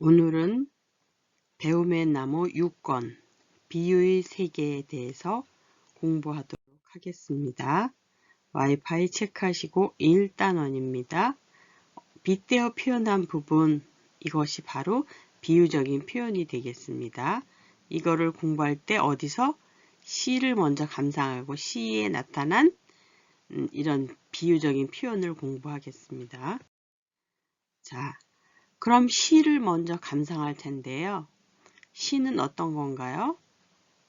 오늘은 배움의 나무 6권 비유의 세계에 대해서 공부하도록 하겠습니다. 와이파이 체크하시고 1단원입니다. 빗대어 표현한 부분, 이것이 바로 비유적인 표현이 되겠습니다. 이거를 공부할 때 어디서 시를 먼저 감상하고 시에 나타난 이런 비유적인 표현을 공부하겠습니다. 자, 그럼 시를 먼저 감상할 텐데요. 시는 어떤 건가요?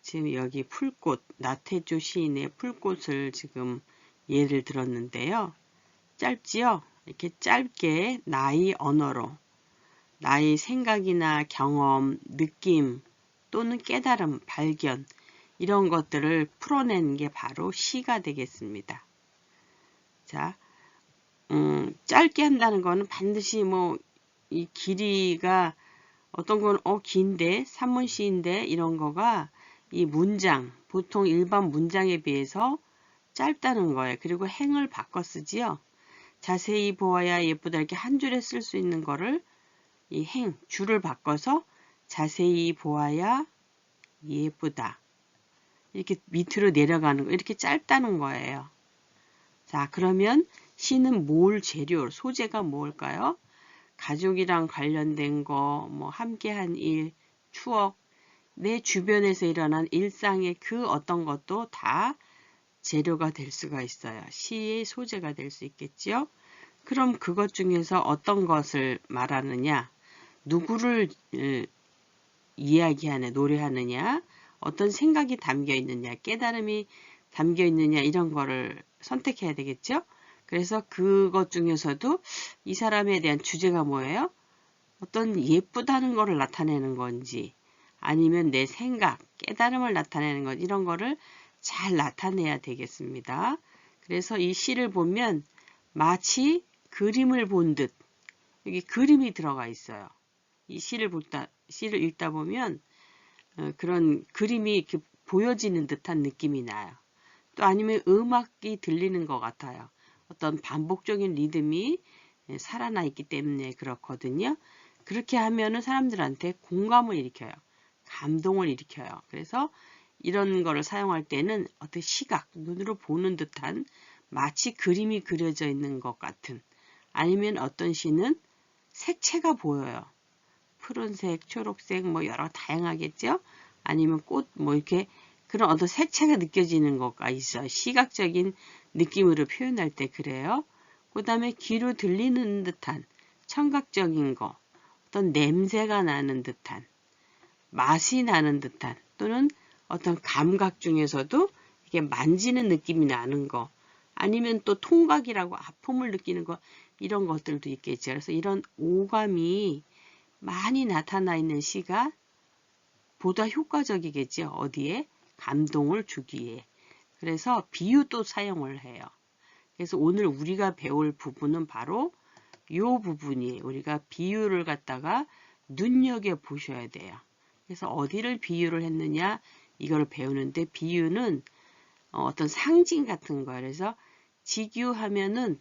지금 여기 풀꽃, 나태주 시인의 풀꽃을 지금 예를 들었는데요. 짧지요? 이렇게 짧게 나의 언어로 나의 생각이나 경험, 느낌 또는 깨달음, 발견 이런 것들을 풀어내는 게 바로 시가 되겠습니다. 자, 짧게 한다는 거는 반드시 이 길이가 어떤 건 긴데 산문시인데 이런 거가 이 문장 보통 일반 문장에 비해서 짧다는 거예요. 그리고 행을 바꿔 쓰지요. 자세히 보아야 예쁘다 이렇게 한 줄에 쓸 수 있는 거를 이 행 줄을 바꿔서 자세히 보아야 예쁘다 이렇게 밑으로 내려가는 거 이렇게 짧다는 거예요. 자, 그러면 시는 뭘 재료 소재가 뭘까요? 가족이랑 관련된 거, 함께한 일, 추억, 내 주변에서 일어난 일상의 그 어떤 것도 다 재료가 될 수가 있어요. 시의 소재가 될 수 있겠지요. 그럼 그것 중에서 어떤 것을 말하느냐, 누구를 이야기하느냐, 노래하느냐, 어떤 생각이 담겨 있느냐, 깨달음이 담겨 있느냐 이런 거를 선택해야 되겠죠. 그래서 그것 중에서도 이 사람에 대한 주제가 뭐예요? 어떤 예쁘다는 거를 나타내는 건지 아니면 내 생각, 깨달음을 나타내는 것 이런 거를 잘 나타내야 되겠습니다. 그래서 이 시를 보면 마치 그림을 본 듯 여기 그림이 들어가 있어요. 이 시를 읽다 보면 그런 그림이 이렇게 보여지는 듯한 느낌이 나요. 또 아니면 음악이 들리는 것 같아요. 어떤 반복적인 리듬이 살아나 있기 때문에 그렇거든요. 그렇게 하면은 사람들한테 공감을 일으켜요. 감동을 일으켜요. 그래서 이런 거를 사용할 때는 어떤 시각, 눈으로 보는 듯한 마치 그림이 그려져 있는 것 같은 아니면 어떤 시는 색채가 보여요. 푸른색, 초록색 여러 다양하겠죠? 아니면 꽃 이렇게 그런 어떤 색채가 느껴지는 것가 있어요. 시각적인 느낌으로 표현할 때 그래요. 그 다음에 귀로 들리는 듯한 청각적인 거, 어떤 냄새가 나는 듯한, 맛이 나는 듯한, 또는 어떤 감각 중에서도 이게 만지는 느낌이 나는 거, 아니면 또 통각이라고 아픔을 느끼는 거, 이런 것들도 있겠죠. 그래서 이런 오감이 많이 나타나 있는 시가 보다 효과적이겠죠. 어디에? 감동을 주기에. 그래서 비유도 사용을 해요. 그래서 오늘 우리가 배울 부분은 바로 이 부분이에요. 우리가 비유를 갖다가 눈여겨보셔야 돼요. 그래서 어디를 비유를 했느냐 이걸 배우는데 비유는 어떤 상징 같은 거예요. 그래서 직유하면은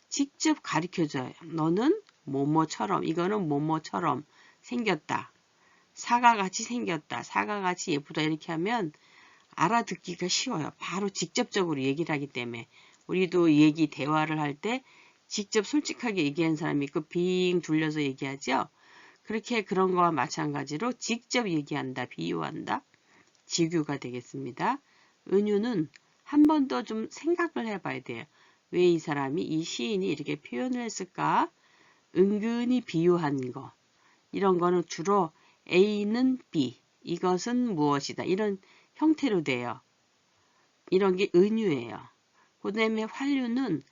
직접 가르쳐줘요. 너는 뭐뭐처럼 이거는 뭐뭐처럼 생겼다. 사과같이 생겼다. 사과같이 예쁘다. 이렇게 하면 알아듣기가 쉬워요. 바로 직접적으로 얘기를 하기 때문에 우리도 대화를 할 때 직접 솔직하게 얘기하는 사람이 있고 빙 둘러서 얘기하죠. 그렇게 그런 거와 마찬가지로 직접 얘기한다. 비유한다. 직유가 되겠습니다. 은유는 한 번 더 좀 생각을 해봐야 돼요. 왜 이 사람이 이 시인이 이렇게 표현을 했을까? 은근히 비유한 거. 이런 거는 주로 A는 B, 이것은 무엇이다. 이런 형태로 돼요. 이런 게 은유예요. 그 다음에 활유는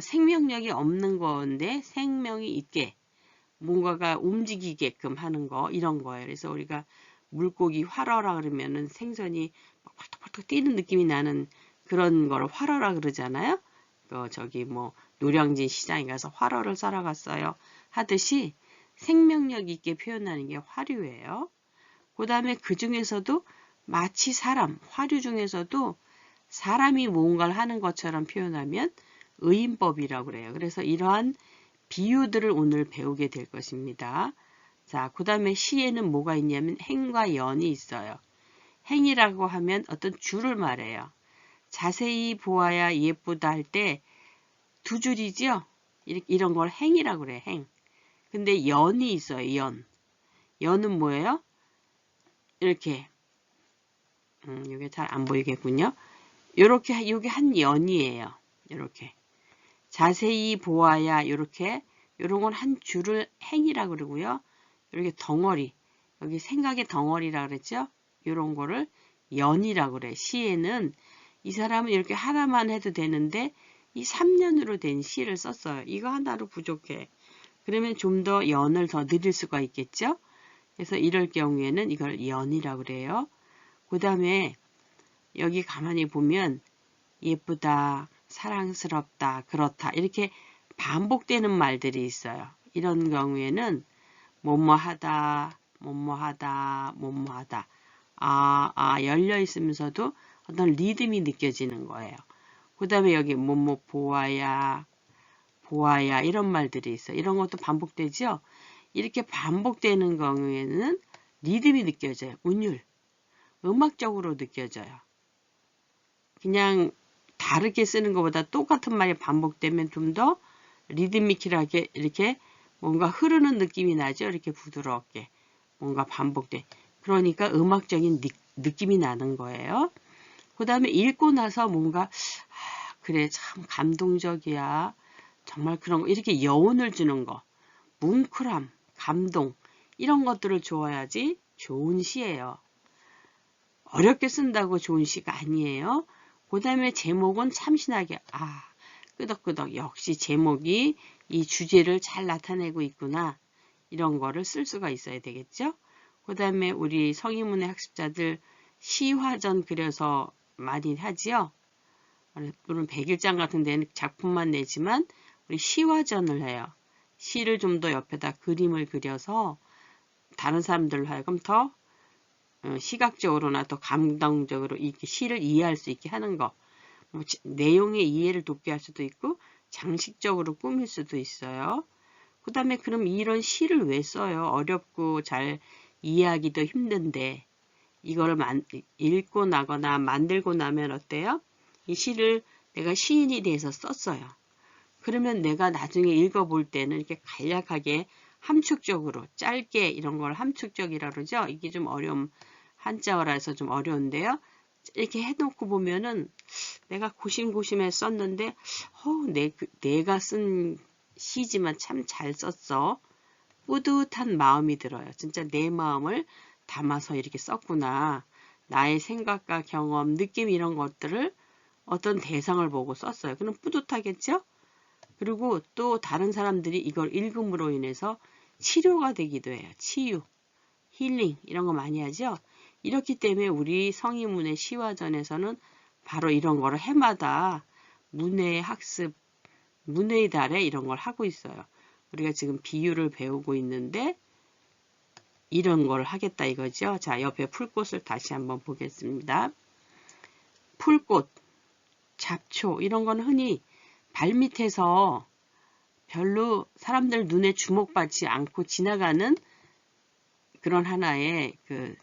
생명력이 없는 건데 생명이 있게 뭔가가 움직이게끔 하는 거 이런 거예요. 그래서 우리가 물고기 활어라 그러면은 생선이 막 펄떡펄떡 뛰는 느낌이 나는 그런 거를 활어라 그러잖아요. 저기 노량진 시장에 가서 활어를 사러 갔어요. 하듯이 생명력 있게 표현하는 게 화류예요. 그 다음에 그 중에서도 마치 사람, 화류 중에서도 사람이 뭔가를 하는 것처럼 표현하면 의인법이라고 그래요. 그래서 이러한 비유들을 오늘 배우게 될 것입니다. 자, 그 다음에 시에는 뭐가 있냐면 행과 연이 있어요. 행이라고 하면 어떤 줄을 말해요. 자세히 보아야 예쁘다 할 때 두 줄이죠? 이런 걸 행이라고 그래, 행. 근데 연이 있어요, 연. 연은 뭐예요? 이렇게, 이게 잘 안 보이겠군요. 요렇게, 요게 한 연이에요. 요렇게. 자세히 보아야 요렇게, 요런 건 한 줄을 행이라고 그러고요. 이렇게 덩어리, 여기 생각의 덩어리라고 그랬죠? 요런 거를 연이라고 그래. 시에는 이 사람은 이렇게 하나만 해도 되는데 이 3년으로 된 시를 썼어요. 이거 하나로 부족해. 그러면 좀 더 연을 더 늘릴 수가 있겠죠? 그래서 이럴 경우에는 이걸 연이라고 그래요. 그 다음에 여기 가만히 보면 예쁘다, 사랑스럽다, 그렇다 이렇게 반복되는 말들이 있어요. 이런 경우에는 뭐뭐하다, 뭐뭐하다, 뭐뭐하다. 열려 있으면서도 어떤 리듬이 느껴지는 거예요. 그 다음에 여기 뭐뭐 보아야, 보아야 이런 말들이 있어요. 이런 것도 반복되죠? 이렇게 반복되는 경우에는 리듬이 느껴져요. 운율. 음악적으로 느껴져요. 그냥 다르게 쓰는 것보다 똑같은 말이 반복되면 좀 더 리드미컬하게 이렇게 뭔가 흐르는 느낌이 나죠. 이렇게 부드럽게 뭔가 반복돼. 그러니까 음악적인 느낌이 나는 거예요. 그 다음에 읽고 나서 뭔가 그래 참 감동적이야. 정말 그런 거 이렇게 여운을 주는 거. 뭉클함, 감동 이런 것들을 좋아야지 좋은 시예요. 어렵게 쓴다고 좋은 시가 아니에요. 그 다음에 제목은 참신하게 끄덕끄덕 역시 제목이 이 주제를 잘 나타내고 있구나. 이런 거를 쓸 수가 있어야 되겠죠. 그 다음에 우리 성인문의 학습자들 시화전 그려서 많이 하지요. 물론 백일장 같은 데는 작품만 내지만 우리 시화전을 해요. 시를 좀 더 옆에다 그림을 그려서 다른 사람들로 하여금 더 시각적으로나 또 감동적으로 이렇게 시를 이해할 수 있게 하는 거. 뭐 내용의 이해를 돕게 할 수도 있고 장식적으로 꾸밀 수도 있어요. 그 다음에 그럼 이런 시를 왜 써요? 어렵고 잘 이해하기도 힘든데 이거를 읽고 나거나 만들고 나면 어때요? 이 시를 내가 시인이 돼서 썼어요. 그러면 내가 나중에 읽어볼 때는 이렇게 간략하게 함축적으로 짧게 이런 걸 함축적이라 그러죠. 이게 좀 어려움 한자어라서 좀 어려운데요. 이렇게 해놓고 보면은 내가 고심고심해 썼는데 내가 쓴 시지만 참 잘 썼어. 뿌듯한 마음이 들어요. 진짜 내 마음을 담아서 이렇게 썼구나. 나의 생각과 경험, 느낌 이런 것들을 어떤 대상을 보고 썼어요. 그럼 뿌듯하겠죠? 그리고 또 다른 사람들이 이걸 읽음으로 인해서 치료가 되기도 해요. 치유, 힐링 이런 거 많이 하죠. 이렇기 때문에 우리 성인문의 시화전에서는 바로 이런 거를 해마다 문해의 학습, 문해의 달에 이런 걸 하고 있어요. 우리가 지금 비유를 배우고 있는데 이런 걸 하겠다 이거죠. 자, 옆에 풀꽃을 다시 한번 보겠습니다. 풀꽃, 잡초 이런 건 흔히 발밑에서 별로 사람들 눈에 주목받지 않고 지나가는 그런 하나의 그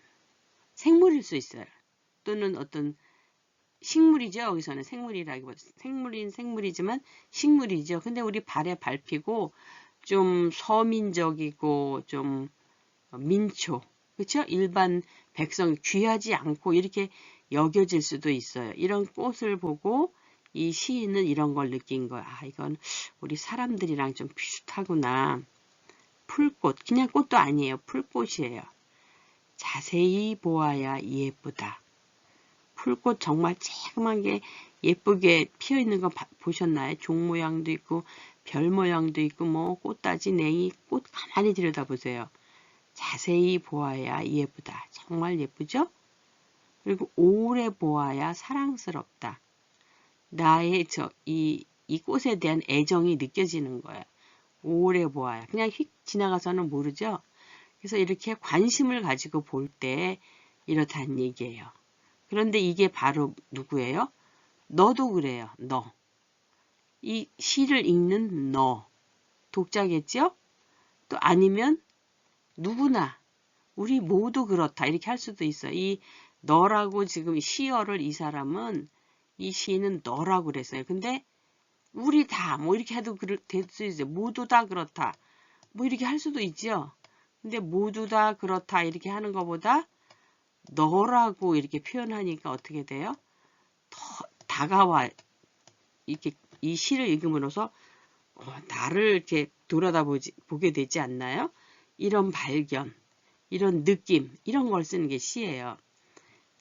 생물일 수 있어요. 또는 어떤 식물이죠. 여기서는 생물이라기보다 생물이지만 식물이죠. 근데 우리 발에 밟히고 좀 서민적이고 좀 민초, 그렇죠? 일반 백성 귀하지 않고 이렇게 여겨질 수도 있어요. 이런 꽃을 보고 이 시인은 이런 걸 느낀 거야. 이건 우리 사람들이랑 좀 비슷하구나. 풀꽃, 그냥 꽃도 아니에요. 풀꽃이에요. 자세히 보아야 예쁘다. 풀꽃 정말 쬐그만 예쁘게 피어 있는 거 보셨나요? 종 모양도 있고 별 모양도 있고 뭐 꽃다지 냉이 꽃 가만히 들여다보세요. 자세히 보아야 예쁘다. 정말 예쁘죠? 그리고 오래 보아야 사랑스럽다. 나의 이 꽃에 대한 애정이 느껴지는 거예요. 오래 보아야. 그냥 휙 지나가서는 모르죠? 그래서 이렇게 관심을 가지고 볼 때 이렇다는 얘기예요. 그런데 이게 바로 누구예요? 너도 그래요. 너. 이 시를 읽는 너. 독자겠죠? 또 아니면 누구나 우리 모두 그렇다 이렇게 할 수도 있어. 이 너라고 지금 시어를 이 사람은 이 시인은 너라고 그랬어요. 근데 우리 다 뭐 이렇게 해도 될 수 있어요. 모두 다 그렇다. 뭐 이렇게 할 수도 있죠. 근데 모두 다 그렇다 이렇게 하는 것보다 너라고 이렇게 표현하니까 어떻게 돼요? 더 다가와 이렇게 이 시를 읽음으로써 나를 이렇게 보게 되지 않나요? 이런 발견, 이런 느낌, 이런 걸 쓰는 게 시예요.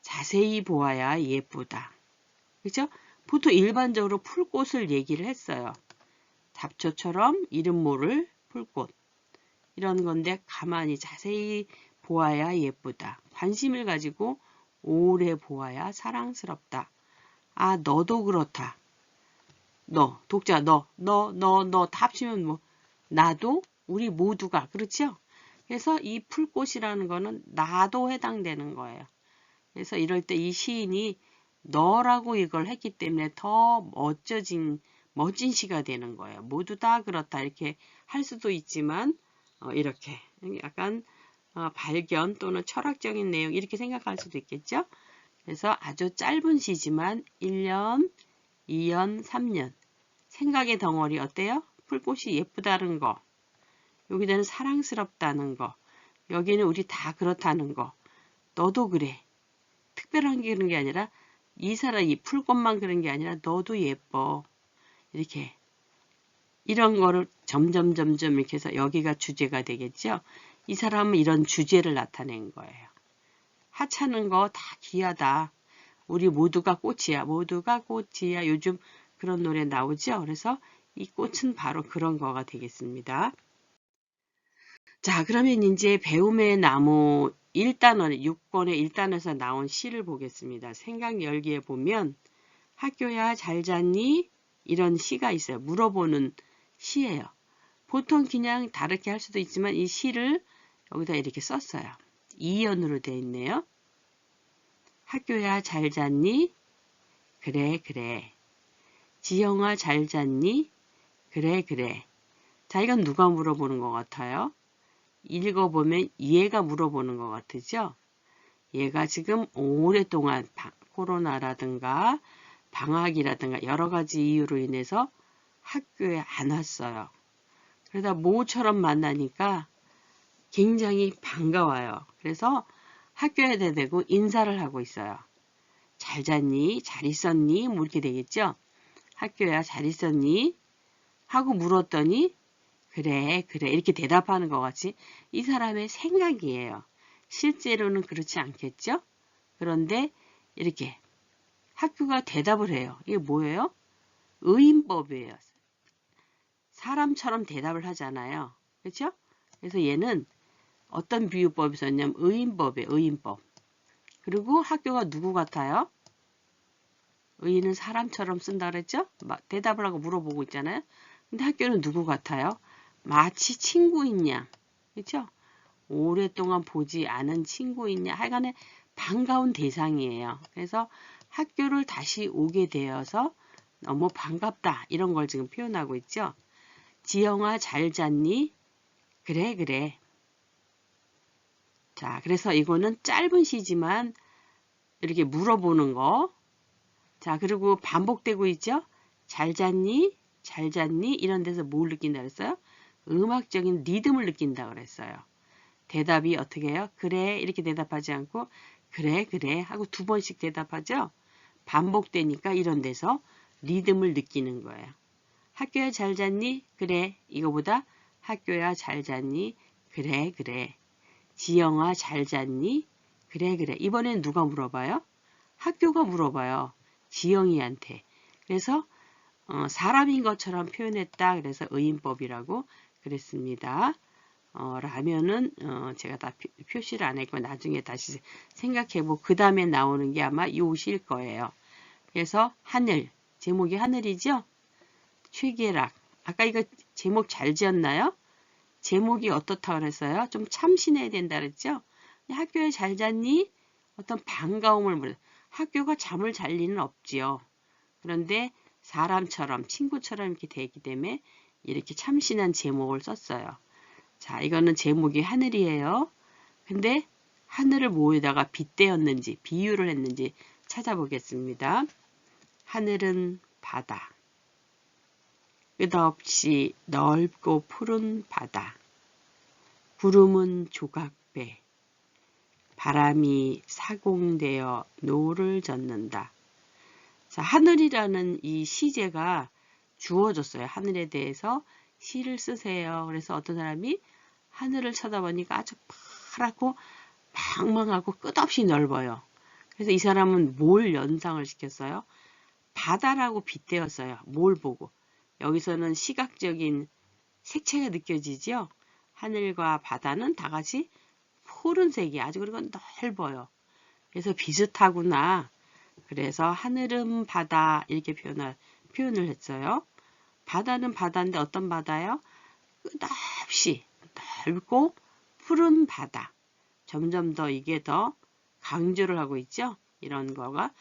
자세히 보아야 예쁘다. 그죠? 보통 일반적으로 풀꽃을 얘기를 했어요. 잡초처럼 이름 모를 풀꽃. 이런 건데 가만히 자세히 보아야 예쁘다. 관심을 가지고 오래 보아야 사랑스럽다. 아, 너도 그렇다. 너, 독자, 너 다 합치면 뭐, 나도, 우리 모두가, 그렇죠? 그래서 이 풀꽃이라는 거는 나도 해당되는 거예요. 그래서 이럴 때 이 시인이 너라고 이걸 했기 때문에 더 멋진 시가 되는 거예요. 모두 다 그렇다. 이렇게 할 수도 있지만, 이렇게. 약간, 발견 또는 철학적인 내용, 이렇게 생각할 수도 있겠죠? 그래서 아주 짧은 시지만 1년, 2년, 3년. 생각의 덩어리 어때요? 풀꽃이 예쁘다는 거. 여기다는 사랑스럽다는 거. 여기는 우리 다 그렇다는 거. 너도 그래. 특별한 게 그런 게 아니라 이 사람 이 풀꽃만 그런 게 아니라 너도 예뻐. 이렇게 이런 거를 점점 이렇게 해서 여기가 주제가 되겠죠. 이 사람은 이런 주제를 나타낸 거예요. 하찮은 거 다 귀하다. 우리 모두가 꽃이야. 모두가 꽃이야. 요즘 그런 노래 나오죠. 그래서 이 꽃은 바로 그런 거가 되겠습니다. 자, 그러면 이제 배움의 나무 1단원, 6권의 1단에서 나온 시를 보겠습니다. 생각 열기에 보면 학교야 잘 잤니? 이런 시가 있어요. 물어보는 시예요. 보통 그냥 다르게 할 수도 있지만 이 시를 여기다 이렇게 썼어요. 2연으로 되어 있네요. 학교야 잘 잤니? 그래 그래. 지영아 잘 잤니? 그래 그래. 자, 이건 누가 물어보는 것 같아요? 읽어보면 얘가 물어보는 것 같으죠? 얘가 지금 오랫동안 코로나라든가 방학이라든가 여러 가지 이유로 인해서 학교에 안 왔어요. 그러다 모처럼 만나니까 굉장히 반가워요. 그래서 학교에 대고 인사를 하고 있어요. 잘 잤니? 잘 있었니? 뭐 이렇게 되겠죠? 학교야 잘 있었니? 하고 물었더니 그래 그래 이렇게 대답하는 것 같이 이 사람의 생각이에요. 실제로는 그렇지 않겠죠? 그런데 이렇게 학교가 대답을 해요. 이게 뭐예요? 의인법이에요. 사람처럼 대답을 하잖아요. 그렇죠? 그래서 얘는 어떤 비유법이 썼냐면 의인법이에요. 의인법. 그리고 학교가 누구 같아요? 의인은 사람처럼 쓴다 그랬죠? 대답을 하고 물어보고 있잖아요. 근데 학교는 누구 같아요? 마치 친구인 양. 그렇죠? 오랫동안 보지 않은 친구인 양. 하여간에 반가운 대상이에요. 그래서 학교를 다시 오게 되어서 너무 반갑다. 이런 걸 지금 표현하고 있죠. 지영아 잘 잤니? 그래 그래. 자, 그래서 이거는 짧은 시지만 이렇게 물어보는 거. 자, 그리고 반복되고 있죠? 잘 잤니? 잘 잤니? 이런 데서 뭘 느낀다 그랬어요? 음악적인 리듬을 느낀다 그랬어요. 대답이 어떻게 해요? 그래 이렇게 대답하지 않고 그래 그래 하고 두 번씩 대답하죠? 반복되니까 이런 데서 리듬을 느끼는 거예요. 학교야 잘 잤니? 그래. 이거보다 학교야 잘 잤니? 그래 그래. 지영아 잘 잤니? 그래 그래. 이번엔 누가 물어봐요? 학교가 물어봐요. 지영이한테. 그래서 사람인 것처럼 표현했다. 그래서 의인법이라고 그랬습니다. 라면은 제가 다 표시를 안 했고 나중에 다시 생각해보고 그 다음에 나오는 게 아마 요시일 거예요. 그래서 하늘. 제목이 하늘이죠? 최계락. 아까 이거 제목 잘 지었나요? 제목이 어떻다 그랬어요? 좀 참신해야 된다 그랬죠? 학교에 잘 잤니? 어떤 반가움을 학교가 잠을 잘 리는 없지요. 그런데 사람처럼 친구처럼 이렇게 되기 때문에 이렇게 참신한 제목을 썼어요. 자, 이거는 제목이 하늘이에요. 근데 하늘을 뭐에다가 빗대었는지, 비유를 했는지 찾아보겠습니다. 하늘은 바다. 끝없이 넓고 푸른 바다. 구름은 조각배. 바람이 사공되어 노를 젓는다. 자, 하늘이라는 이 시제가 주어졌어요. 하늘에 대해서 시를 쓰세요. 그래서 어떤 사람이 하늘을 쳐다보니까 아주 파랗고 망망하고 끝없이 넓어요. 그래서 이 사람은 뭘 연상을 시켰어요? 바다라고 빗대었어요. 뭘 보고. 여기서는 시각적인 색채가 느껴지죠? 하늘과 바다는 다 같이 푸른색이 아주 그리고 넓어요. 그래서 비슷하구나. 그래서 하늘은 바다 이렇게 표현을 했어요. 바다는 바다인데 어떤 바다요? 끝없이 넓고 푸른 바다. 점점 더 이게 더 강조를 하고 있죠. 이런 거가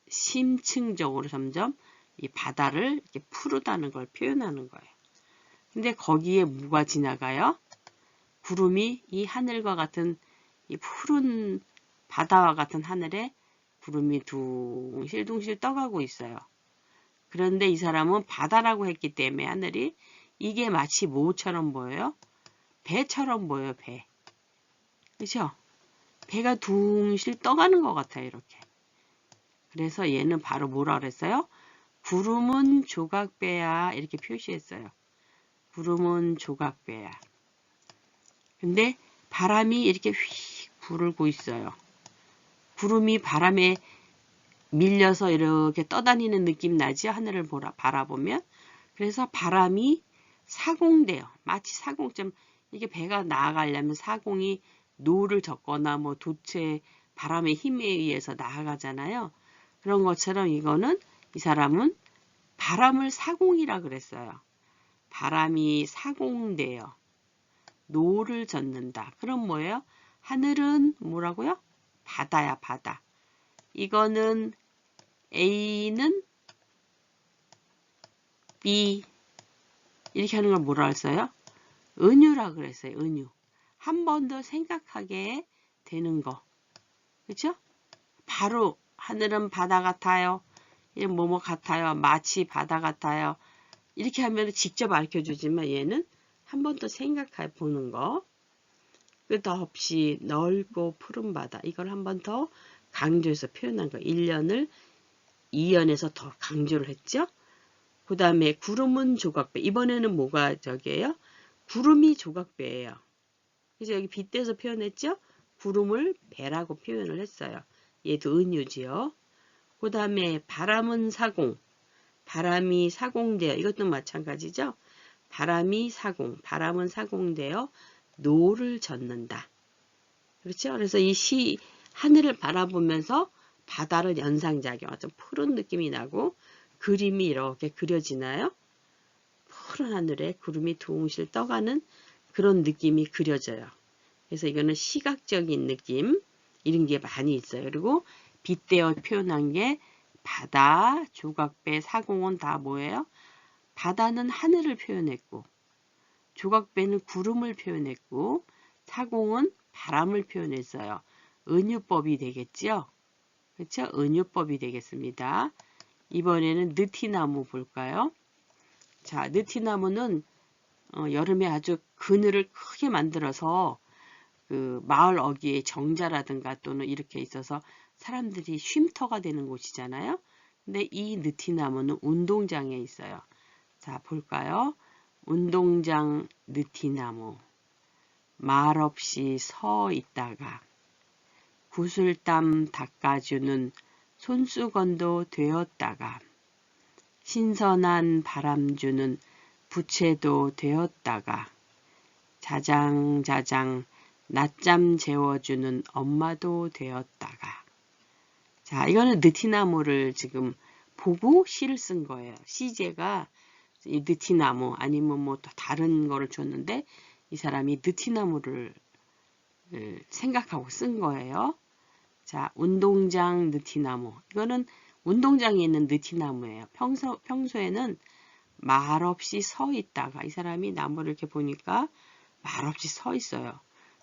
심층적으로 점점 이 바다를 이렇게 푸르다는 걸 표현하는 거예요. 근데 거기에 뭐가 지나가요? 구름이 이 하늘과 같은 이 푸른 바다와 같은 하늘에 구름이 둥실둥실 떠가고 있어요. 그런데 이 사람은 바다라고 했기 때문에 하늘이 이게 마치 뭐처럼 보여요? 배처럼 보여요. 배. 그렇죠? 배가 둥실 떠가는 것 같아요. 이렇게. 그래서 얘는 바로 뭐라 그랬어요? 구름은 조각배야 이렇게 표시했어요. 구름은 조각배야. 근데 바람이 이렇게 휙 불고 있어요. 구름이 바람에 밀려서 이렇게 떠다니는 느낌 나죠? 하늘을 바라보면. 그래서 바람이 사공돼요. 마치 사공점 이게 배가 나아가려면 사공이 노를 젓거나 뭐 도체 바람의 힘에 의해서 나아가잖아요. 그런 것처럼 이거는 이 사람은 바람을 사공이라 그랬어요. 바람이 사공돼요. 노를 젓는다. 그럼 뭐예요? 하늘은 뭐라고요? 바다야, 바다. 이거는 A는 B 이렇게 하는 걸 뭐라 했어요? 은유라 그랬어요. 은유. 한 번 더 생각하게 되는 거. 그렇죠? 바로 하늘은 바다 같아요. 뭐뭐 같아요. 마치 바다 같아요. 이렇게 하면 직접 알려주지만 얘는 한 번 더 생각해 보는 거. 끝없이 넓고 푸른 바다. 이걸 한 번 더 강조해서 표현한 거. 1년을 2년에서 더 강조를 했죠. 그 다음에 구름은 조각배. 이번에는 뭐가 저기예요? 구름이 조각배예요. 그래서 여기 빗대서 표현했죠. 구름을 배라고 표현을 했어요. 얘도 은유지요. 그 다음에 바람은 사공. 바람이 사공되어. 이것도 마찬가지죠. 바람이 사공. 바람은 사공되어 노를 젓는다. 그렇죠? 그래서 이 하늘을 바라보면서 바다를 연상작용. 어떤 푸른 느낌이 나고 그림이 이렇게 그려지나요? 푸른 하늘에 구름이 둥실 떠가는 그런 느낌이 그려져요. 그래서 이거는 시각적인 느낌 이런 게 많이 있어요. 그리고 빗대어 표현한 게 바다, 조각배, 사공은 다 뭐예요? 바다는 하늘을 표현했고 조각배는 구름을 표현했고 사공은 바람을 표현했어요. 은유법이 되겠죠? 그렇죠? 은유법이 되겠습니다. 이번에는 느티나무 볼까요? 자, 느티나무는 여름에 아주 그늘을 크게 만들어서 그 마을 어귀에 정자라든가 또는 이렇게 있어서 사람들이 쉼터가 되는 곳이잖아요. 근데 이 느티나무는 운동장에 있어요. 자, 볼까요? 운동장 느티나무. 말없이 서 있다가 구슬땀 닦아주는 손수건도 되었다가 신선한 바람 주는 부채도 되었다가 자장자장 낮잠 재워주는 엄마도 되었다가. 자, 이거는 느티나무를 지금 보고 시를 쓴 거예요. 시제가 이 느티나무 아니면 뭐 또 다른 거를 줬는데 이 사람이 느티나무를 생각하고 쓴 거예요. 자, 운동장 느티나무. 이거는 운동장에 있는 느티나무예요. 평소에는 말없이 서 있다가 이 사람이 나무를 이렇게 보니까 말없이 서 있어요.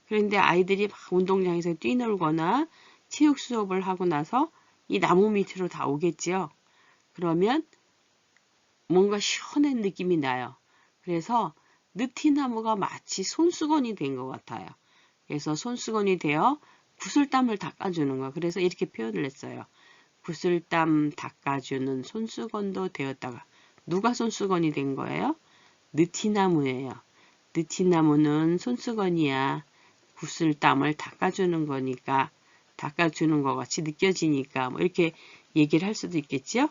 그런데 아이들이 막 운동장에서 뛰놀거나 체육 수업을 하고 나서 이 나무 밑으로 다 오겠지요. 그러면 뭔가 시원한 느낌이 나요. 그래서 느티나무가 마치 손수건이 된 것 같아요. 그래서 손수건이 되어 구슬땀을 닦아주는 거. 그래서 이렇게 표현을 했어요. 구슬땀 닦아주는 손수건도 되었다가. 누가 손수건이 된 거예요? 느티나무예요. 느티나무는 손수건이야. 구슬땀을 닦아주는 거니까, 닦아주는 것 같이 느껴지니까, 뭐 이렇게 얘기를 할 수도 있겠죠?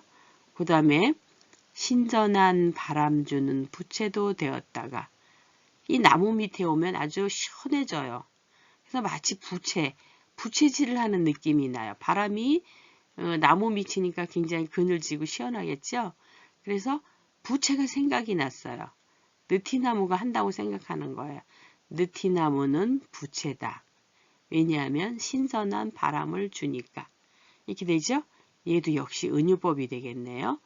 그 다음에, 신선한 바람 주는 부채도 되었다가, 이 나무 밑에 오면 아주 시원해져요. 그래서 마치 부채질을 하는 느낌이 나요. 바람이 나무 밑이니까 굉장히 그늘지고 시원하겠죠? 그래서 부채가 생각이 났어요. 느티나무가 한다고 생각하는 거예요. 느티나무는 부채다. 왜냐하면 신선한 바람을 주니까. 이렇게 되죠? 얘도 역시 은유법이 되겠네요.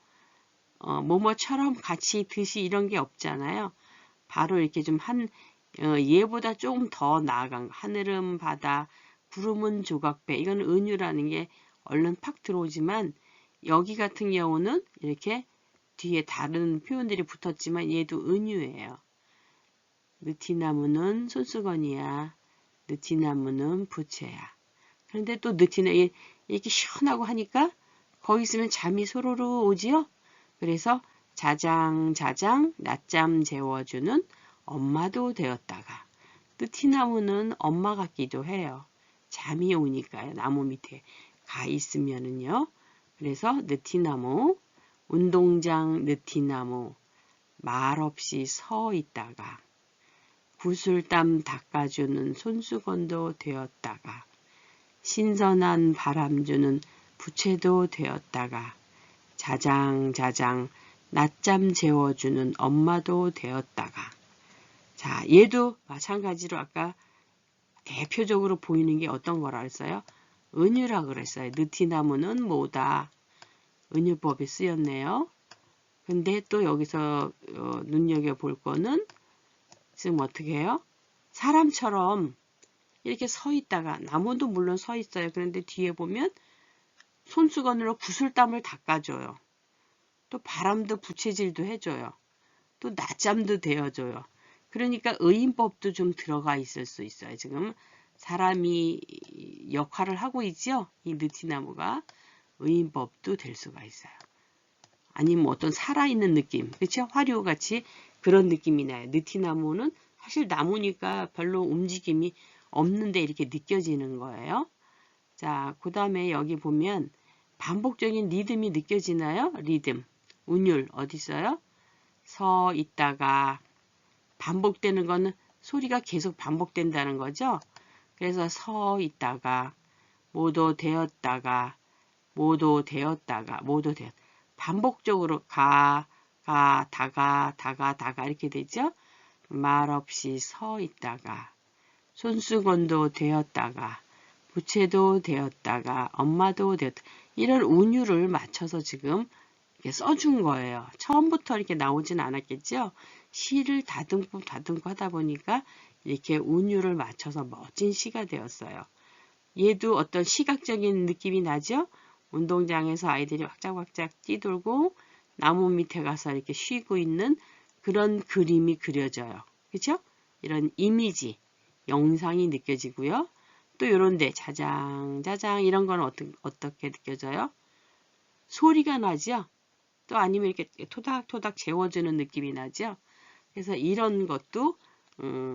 뭐뭐처럼 같이 듯이 이런 게 없잖아요. 바로 이렇게 좀 얘보다 조금 더 나아간 거. 하늘은 바다, 구름은 조각배. 이건 은유라는 게 얼른 팍 들어오지만 여기 같은 경우는 이렇게 뒤에 다른 표현들이 붙었지만 얘도 은유예요. 느티나무는 손수건이야. 느티나무는 부채야. 그런데 또 느티나무 이렇게 시원하고 하니까 거기 있으면 잠이 소로로 오지요. 그래서 자장자장 낮잠 재워주는 엄마도 되었다가 느티나무는 엄마 같기도 해요. 잠이 오니까요. 나무 밑에 가 있으면은요. 그래서 느티나무, 운동장 느티나무, 말없이 서 있다가 구슬땀 닦아주는 손수건도 되었다가 신선한 바람 주는 부채도 되었다가 자장자장 낮잠 재워주는 엄마도 되었다가 자, 얘도 마찬가지로 아까 대표적으로 보이는 게 어떤 거라 그랬어요? 은유라 그랬어요. 느티나무는 뭐다. 은유법이 쓰였네요. 근데 또 여기서 눈여겨볼 거는 지금 어떻게 해요? 사람처럼 이렇게 서 있다가 나무도 물론 서 있어요. 그런데 뒤에 보면 손수건으로 구슬땀을 닦아줘요. 또 바람도 부채질도 해줘요. 또 낮잠도 데워줘요. 그러니까 의인법도 좀 들어가 있을 수 있어요. 지금 사람이 역할을 하고 있죠. 이 느티나무가 의인법도 될 수가 있어요. 아니면 어떤 살아있는 느낌, 그렇죠? 화류같이 그런 느낌이 나요. 느티나무는 사실 나무니까 별로 움직임이 없는데 이렇게 느껴지는 거예요. 자, 그 다음에 여기 보면 반복적인 리듬이 느껴지나요? 리듬. 운율 어디 있어요? 서 있다가 반복되는 거는 소리가 계속 반복된다는 거죠. 그래서 서 있다가 모두 되었다가 모두 되었다가 모두 되었 반복적으로 다가 이렇게 되죠. 말없이 서 있다가 손수건도 되었다가 부채도 되었다가 엄마도 되었다. 이런 운율을 맞춰서 지금 이렇게 써준 거예요. 처음부터 이렇게 나오진 않았겠죠. 시를 다듬고 하다 보니까 이렇게 운율을 맞춰서 멋진 시가 되었어요. 얘도 어떤 시각적인 느낌이 나죠. 운동장에서 아이들이 확짝확짝 뛰돌고 나무 밑에 가서 이렇게 쉬고 있는 그런 그림이 그려져요. 그렇죠? 이런 이미지, 영상이 느껴지고요. 또 이런데 자장자장 이런 건 어떻게 느껴져요? 소리가 나죠? 또 아니면 이렇게 토닥토닥 재워주는 느낌이 나죠? 그래서 이런 것도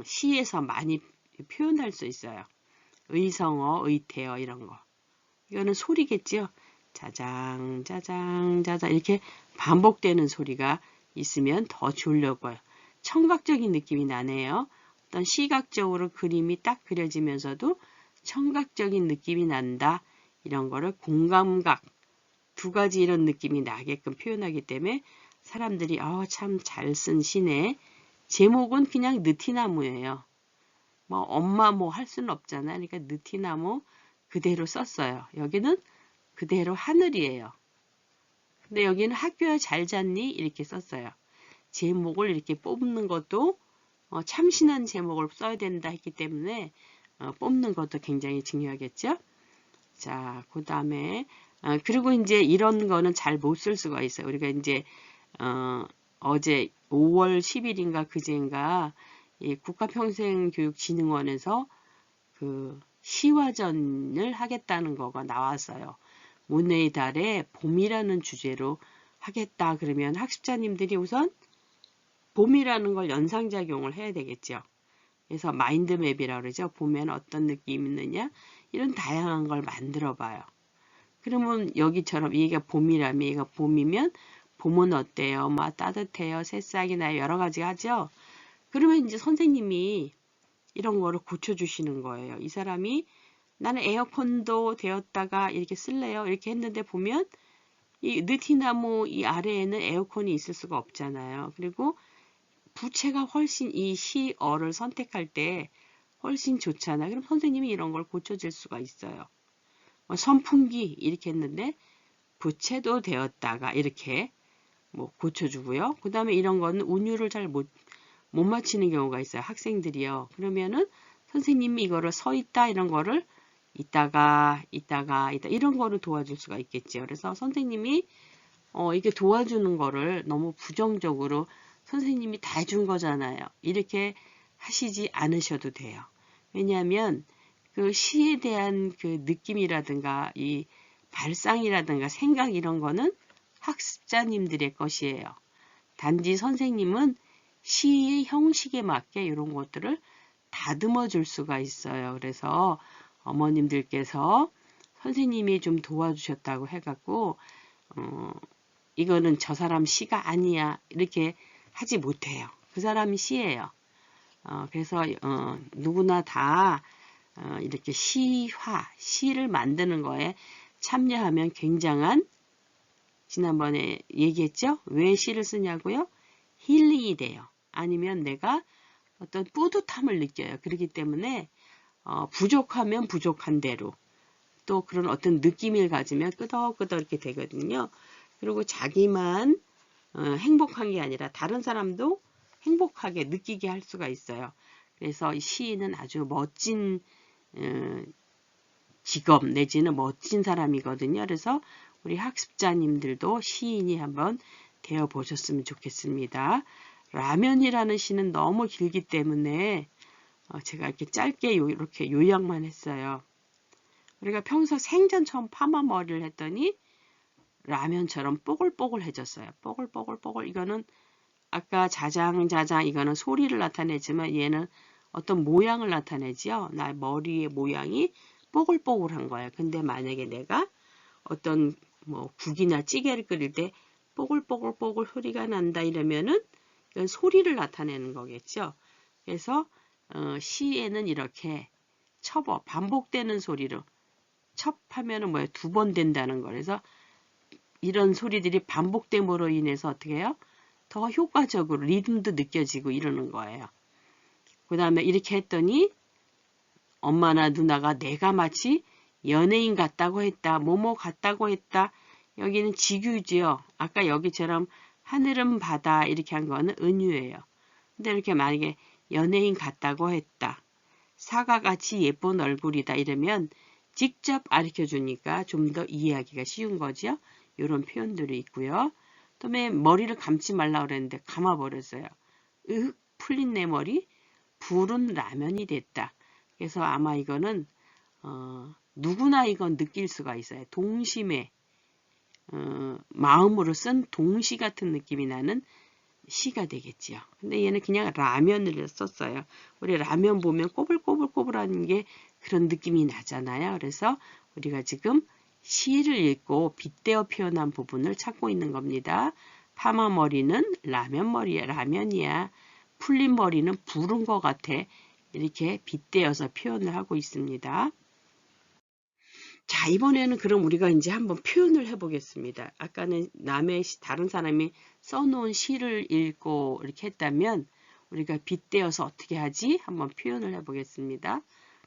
시에서 많이 표현할 수 있어요. 의성어, 의태어 이런 거. 이거는 소리겠죠? 자장, 자장, 자장 이렇게 반복되는 소리가 있으면 더 좋으려고요. 청각적인 느낌이 나네요. 어떤 시각적으로 그림이 딱 그려지면서도 청각적인 느낌이 난다. 이런 거를 공감각 두 가지 이런 느낌이 나게끔 표현하기 때문에 사람들이 참 잘 쓴 시네. 제목은 그냥 느티나무예요. 뭐 엄마 뭐 할 수는 없잖아요. 그러니까 느티나무 그대로 썼어요. 여기는 그대로 하늘이에요. 근데 여기는 학교에 잘 잤니? 이렇게 썼어요. 제목을 이렇게 뽑는 것도 참신한 제목을 써야 된다 했기 때문에 뽑는 것도 굉장히 중요하겠죠. 자, 그 다음에 그리고 이제 이런 거는 잘 못 쓸 수가 있어요. 우리가 이제 어제 5월 10일인가 그제인가 이 국가평생교육진흥원에서 그 시화전을 하겠다는 거가 나왔어요. 모네의 달에 봄이라는 주제로 하겠다 그러면 학습자님들이 우선 봄이라는 걸 연상작용을 해야 되겠죠. 그래서 마인드맵이라고 그러죠. 보면 어떤 느낌이 있느냐 이런 다양한 걸 만들어 봐요. 그러면 여기처럼 얘가 봄이라면 얘가 봄이면 봄은 어때요? 뭐 따뜻해요? 새싹이 나요? 여러 가지 하죠. 그러면 이제 선생님이 이런 거를 고쳐주시는 거예요. 이 사람이 나는 에어컨도 되었다가 이렇게 쓸래요? 이렇게 했는데 보면 이 느티나무 이 아래에는 에어컨이 있을 수가 없잖아요. 그리고 부채가 훨씬 이 시어를 선택할 때 훨씬 좋잖아요. 그럼 선생님이 이런 걸 고쳐줄 수가 있어요. 선풍기 이렇게 했는데 부채도 되었다가 이렇게 뭐 고쳐주고요. 그 다음에 이런 거는 운율을 잘 못 맞히는 경우가 있어요. 학생들이요. 그러면은 선생님이 이거를 서 있다 이런 거를 있다 이런 거를 도와줄 수가 있겠죠. 그래서 선생님이 이게 도와주는 거를 너무 부정적으로 선생님이 다 해준 거잖아요. 이렇게 하시지 않으셔도 돼요. 왜냐하면 그 시에 대한 그 느낌이라든가 이 발상이라든가 생각 이런 거는 학습자님들의 것이에요. 단지 선생님은 시의 형식에 맞게 이런 것들을 다듬어 줄 수가 있어요. 그래서 어머님들께서 선생님이 좀 도와주셨다고 해갖고 이거는 저 사람 시가 아니야 이렇게 하지 못해요. 그 사람이 시예요. 그래서 누구나 다 이렇게 시를 만드는 거에 참여하면 굉장한 지난번에 얘기했죠? 왜 시를 쓰냐고요? 힐링이 돼요. 아니면 내가 어떤 뿌듯함을 느껴요. 그렇기 때문에 부족하면 부족한 대로 또 그런 어떤 느낌을 가지면 끄덕끄덕 이렇게 되거든요. 그리고 자기만 행복한 게 아니라 다른 사람도 행복하게 느끼게 할 수가 있어요. 그래서 이 시인은 아주 멋진 직업 내지는 멋진 사람이거든요. 그래서 우리 학습자님들도 시인이 한번 되어 보셨으면 좋겠습니다. 라면이라는 시는 너무 길기 때문에 제가 이렇게 짧게 이렇게 요약만 했어요. 우리가 평소 생전 처음 파마 머리를 했더니 라면처럼 뽀글뽀글해졌어요. 뽀글뽀글뽀글. 이거는 아까 자장자장 이거는 소리를 나타내지만 얘는 어떤 모양을 나타내지요. 나 머리의 모양이 뽀글뽀글한 거예요. 근데 만약에 내가 어떤 뭐 국이나 찌개를 끓일 때 뽀글뽀글뽀글 소리가 난다 이러면은 이건 소리를 나타내는 거겠죠. 그래서 시에는 이렇게 첩어 반복되는 소리로 첩하면은 뭐예요? 두 번 된다는 거. 그래서 이런 소리들이 반복됨으로 인해서 어떻게 해요? 더 효과적으로 리듬도 느껴지고 이러는 거예요. 그 다음에 이렇게 했더니 엄마나 누나가 내가 마치 연예인 같다고 했다. 뭐뭐 같다고 했다. 여기는 직유지요. 아까 여기처럼 하늘은 바다 이렇게 한 거는 은유예요. 근데 이렇게 만약에 연예인 같다고 했다. 사과같이 예쁜 얼굴이다 이러면 직접 가르쳐 주니까 좀 더 이해하기가 쉬운 거죠. 이런 표현들이 있고요. 그다음에 머리를 감지 말라 그랬는데 감아버렸어요. 풀린 내 머리 불은 라면이 됐다. 그래서 아마 이거는 누구나 이건 느낄 수가 있어요. 동심에 마음으로 쓴 동시 같은 느낌이 나는 시가 되겠지요. 근데 얘는 그냥 라면을 썼어요. 우리 라면 보면 꼬불꼬불꼬불한 게 그런 느낌이 나잖아요. 그래서 우리가 지금 시를 읽고 빗대어 표현한 부분을 찾고 있는 겁니다. 파마 머리는 라면이야. 풀린 머리는 부른 것 같아. 이렇게 빗대어서 표현을 하고 있습니다. 자, 이번에는 그럼 우리가 이제 한번 표현을 해보겠습니다. 아까는 다른 사람이 써놓은 시를 읽고 이렇게 했다면 우리가 빗대어서 어떻게 하지? 한번 표현을 해보겠습니다.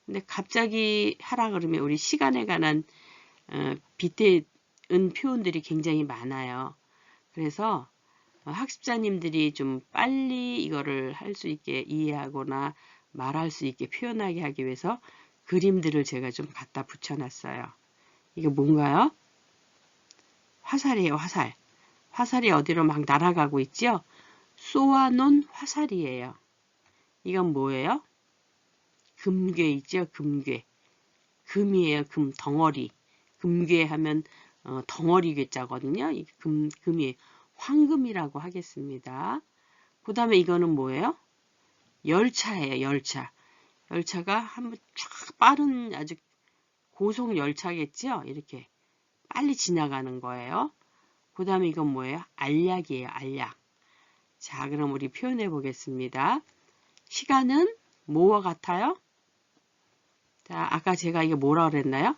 근데 갑자기 하라 그러면 우리 시간에 관한 빗대은 표현들이 굉장히 많아요. 그래서 학습자님들이 좀 빨리 이거를 할 수 있게 이해하거나 말할 수 있게 표현하게 하기 위해서 그림들을 제가 좀 갖다 붙여놨어요. 이게 뭔가요? 화살이에요, 화살. 화살이 어디로 막 날아가고 있죠? 쏘아놓은 화살이에요. 이건 뭐예요? 금괴 있죠? 금괴. 금이에요. 금, 덩어리. 금괴 하면 덩어리 괴자거든요. 이 금이 황금이라고 하겠습니다. 그 다음에 이거는 뭐예요? 열차예요. 열차. 열차가 한번 쫙 빠른 아주 고속 열차겠죠? 이렇게 빨리 지나가는 거예요. 그 다음에 이건 뭐예요? 알약이에요. 알약. 자, 그럼 우리 표현해 보겠습니다. 시간은 뭐와 같아요? 자, 아까 제가 이게 뭐라 그랬나요?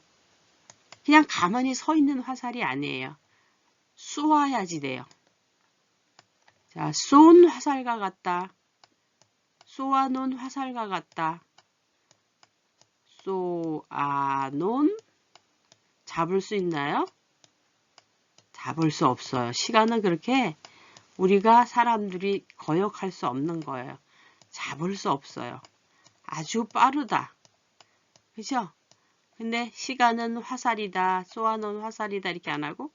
그냥 가만히 서 있는 화살이 아니에요. 쏘아야지 돼요. 자, 쏜 화살과 같다. 쏘아놓은 화살과 같다. 쏘아놓은 잡을 수 있나요? 잡을 수 없어요. 시간은 그렇게 우리가 사람들이 거역할 수 없는 거예요. 잡을 수 없어요. 아주 빠르다. 그죠? 근데 시간은 화살이다. 쏘아놓은 화살이다. 이렇게 안 하고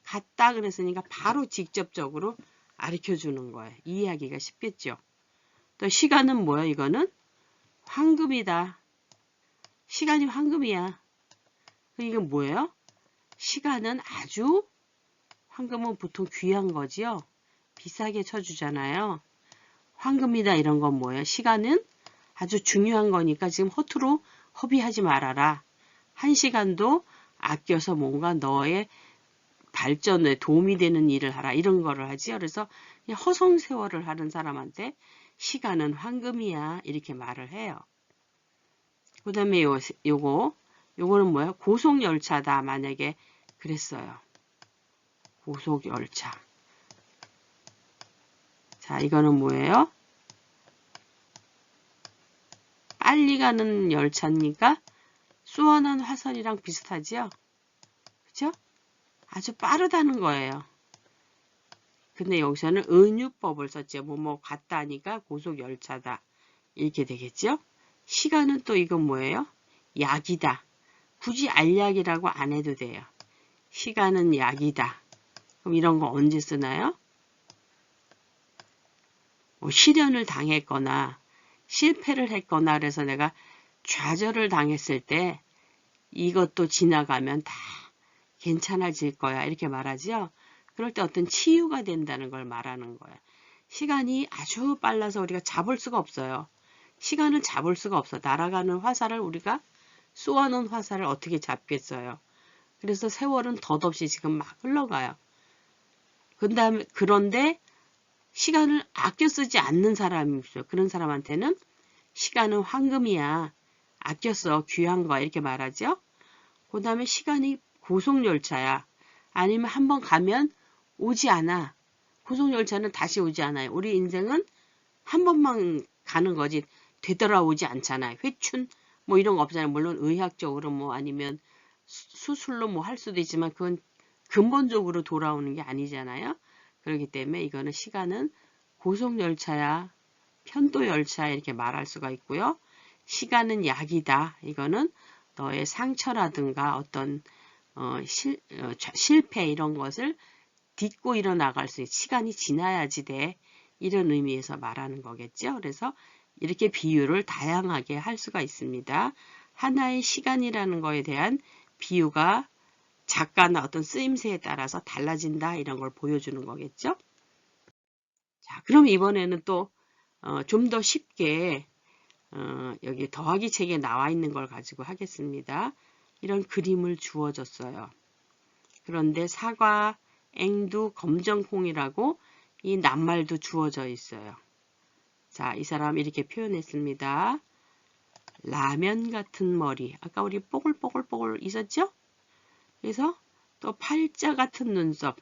같다 그랬으니까 바로 직접적으로 가르쳐 주는 거예요. 이해하기가 쉽겠죠. 또 시간은 뭐야? 이거는 황금이다. 시간이 황금이야. 이건 뭐예요? 시간은 아주 황금은 보통 귀한 거지요. 비싸게 쳐주잖아요. 황금이다 이런 건 뭐예요? 시간은 아주 중요한 거니까 지금 허투루 허비하지 말아라. 한 시간도 아껴서 뭔가 너의 발전에 도움이 되는 일을 하라. 이런 거를 하지요. 그래서 그냥 허송세월을 하는 사람한테 시간은 황금이야. 이렇게 말을 해요. 그 다음에 요거는 뭐예요? 고속열차다. 만약에 그랬어요. 고속열차. 자, 이거는 뭐예요? 빨리 가는 열차니까 쏘아난 화살이랑 비슷하지요? 그죠? 아주 빠르다는 거예요. 근데 여기서는 은유법을 썼죠. 뭐뭐 같다 하니까 고속열차다. 이렇게 되겠죠? 시간은 또 이건 뭐예요? 약이다. 굳이 알약이라고 안 해도 돼요. 시간은 약이다. 그럼 이런 거 언제 쓰나요? 뭐 시련을 당했거나 실패를 했거나 그래서 내가 좌절을 당했을 때 이것도 지나가면 다 괜찮아질 거야. 이렇게 말하죠. 그럴 때 어떤 치유가 된다는 걸 말하는 거예요. 시간이 아주 빨라서 우리가 잡을 수가 없어요. 시간을 잡을 수가 없어. 날아가는 화살을 우리가 쏘아놓은 화살을 어떻게 잡겠어요. 그래서 세월은 덧없이 지금 막 흘러가요. 그런데 시간을 아껴 쓰지 않는 사람이 있어요. 그런 사람한테는 시간은 황금이야. 아껴 써. 귀한 거야. 이렇게 말하죠. 그 다음에 시간이 고속열차야. 아니면 한번 가면 오지 않아. 고속열차는 다시 오지 않아요. 우리 인생은 한 번만 가는 거지 되돌아오지 않잖아요. 회춘 뭐 이런 거 없잖아요. 물론 의학적으로 뭐 아니면 수술로 뭐 할 수도 있지만 그건 근본적으로 돌아오는 게 아니잖아요. 그렇기 때문에 이거는 시간은 고속열차야. 편도열차 이렇게 말할 수가 있고요. 시간은 약이다. 이거는 너의 상처라든가 어떤 실패 이런 것을 딛고 일어나갈 수 있는 시간이 지나야지 돼. 이런 의미에서 말하는 거겠죠. 그래서 이렇게 비유를 다양하게 할 수가 있습니다. 하나의 시간이라는 거에 대한 비유가 작가나 어떤 쓰임새에 따라서 달라진다. 이런 걸 보여주는 거겠죠. 자, 그럼 이번에는 또 좀 더 쉽게 여기 더하기 책에 나와 있는 걸 가지고 하겠습니다. 이런 그림을 주어졌어요. 그런데 사과, 앵두, 검정콩이라고 이 낱말도 주어져 있어요. 자, 이 사람 이렇게 표현했습니다. 라면 같은 머리. 아까 우리 뽀글뽀글뽀글 있었죠? 그래서 또 팔자 같은 눈썹.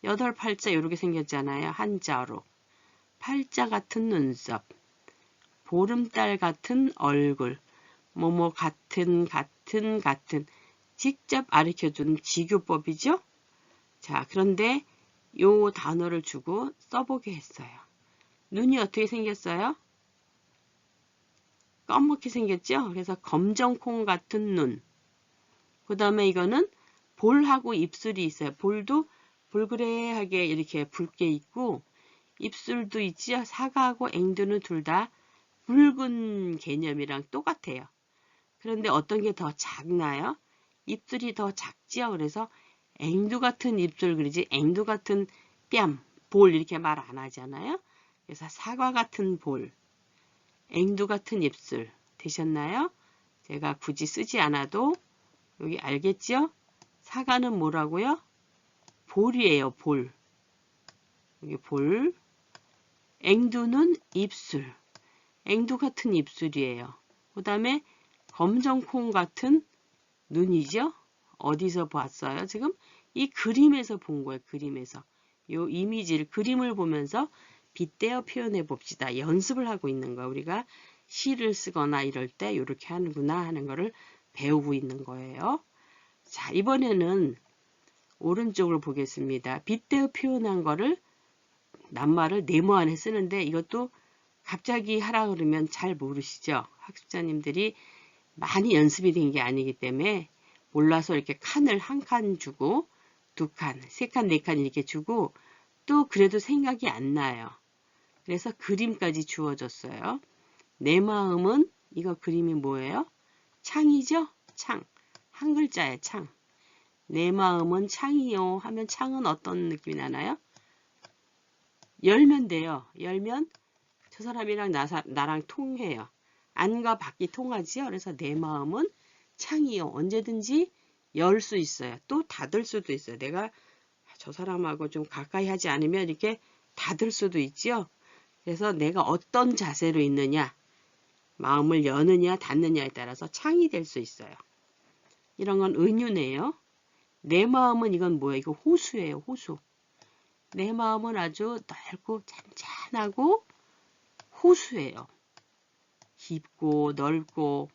8팔자 이렇게 생겼잖아요. 한자로. 팔자 같은 눈썹. 보름달 같은 얼굴. 뭐뭐 같은 직접 가르쳐주는 지교법이죠. 자, 그런데 요 단어를 주고 써보게 했어요. 눈이 어떻게 생겼어요? 검게 생겼죠? 그래서 검정콩 같은 눈. 그 다음에 이거는 볼하고 입술이 있어요. 볼도 볼그레하게 이렇게 붉게 있고 입술도 있죠. 사과하고 앵두는 둘 다 붉은 개념이랑 똑같아요. 그런데 어떤 게 더 작나요? 입술이 더 작지요. 그래서 앵두 같은 입술 그리지 앵두 같은 뺨, 볼 이렇게 말 안 하잖아요. 그래서 사과 같은 볼, 앵두 같은 입술 되셨나요? 제가 굳이 쓰지 않아도 여기 알겠죠? 사과는 뭐라고요? 볼이에요. 볼. 여기 볼. 앵두는 입술. 앵두 같은 입술이에요. 그 다음에 검정콩 같은 눈이죠? 어디서 봤어요? 지금 이 그림에서 본 거예요. 그림에서. 요 이미지를 그림을 보면서 빗대어 표현해 봅시다. 연습을 하고 있는 거예요. 우리가 시를 쓰거나 이럴 때 이렇게 하는구나 하는 거를 배우고 있는 거예요. 자, 이번에는 오른쪽을 보겠습니다. 빗대어 표현한 거를 낱말을 네모 안에 쓰는데 이것도 갑자기 하라 그러면 잘 모르시죠? 학습자님들이 많이 연습이 된 게 아니기 때문에 몰라서 이렇게 칸을 한 칸 주고 두 칸, 세 칸, 네 칸 이렇게 주고 또 그래도 생각이 안 나요. 그래서 그림까지 주어졌어요. 내 마음은 이거 그림이 뭐예요? 창이죠? 창. 한 글자에 창. 내 마음은 창이요 하면 창은 어떤 느낌이 나나요? 열면 돼요. 열면 저 사람이랑 나랑 통해요. 안과 밖이 통하지요. 그래서 내 마음은 창이요. 언제든지 열 수 있어요. 또 닫을 수도 있어요. 내가 저 사람하고 좀 가까이 하지 않으면 이렇게 닫을 수도 있지요. 그래서 내가 어떤 자세로 있느냐, 마음을 여느냐 닫느냐에 따라서 창이 될 수 있어요. 이런 건 은유네요. 내 마음은 이건 뭐예요? 이거 호수예요. 호수. 내 마음은 아주 넓고 잔잔하고 호수예요. 깊고 넓고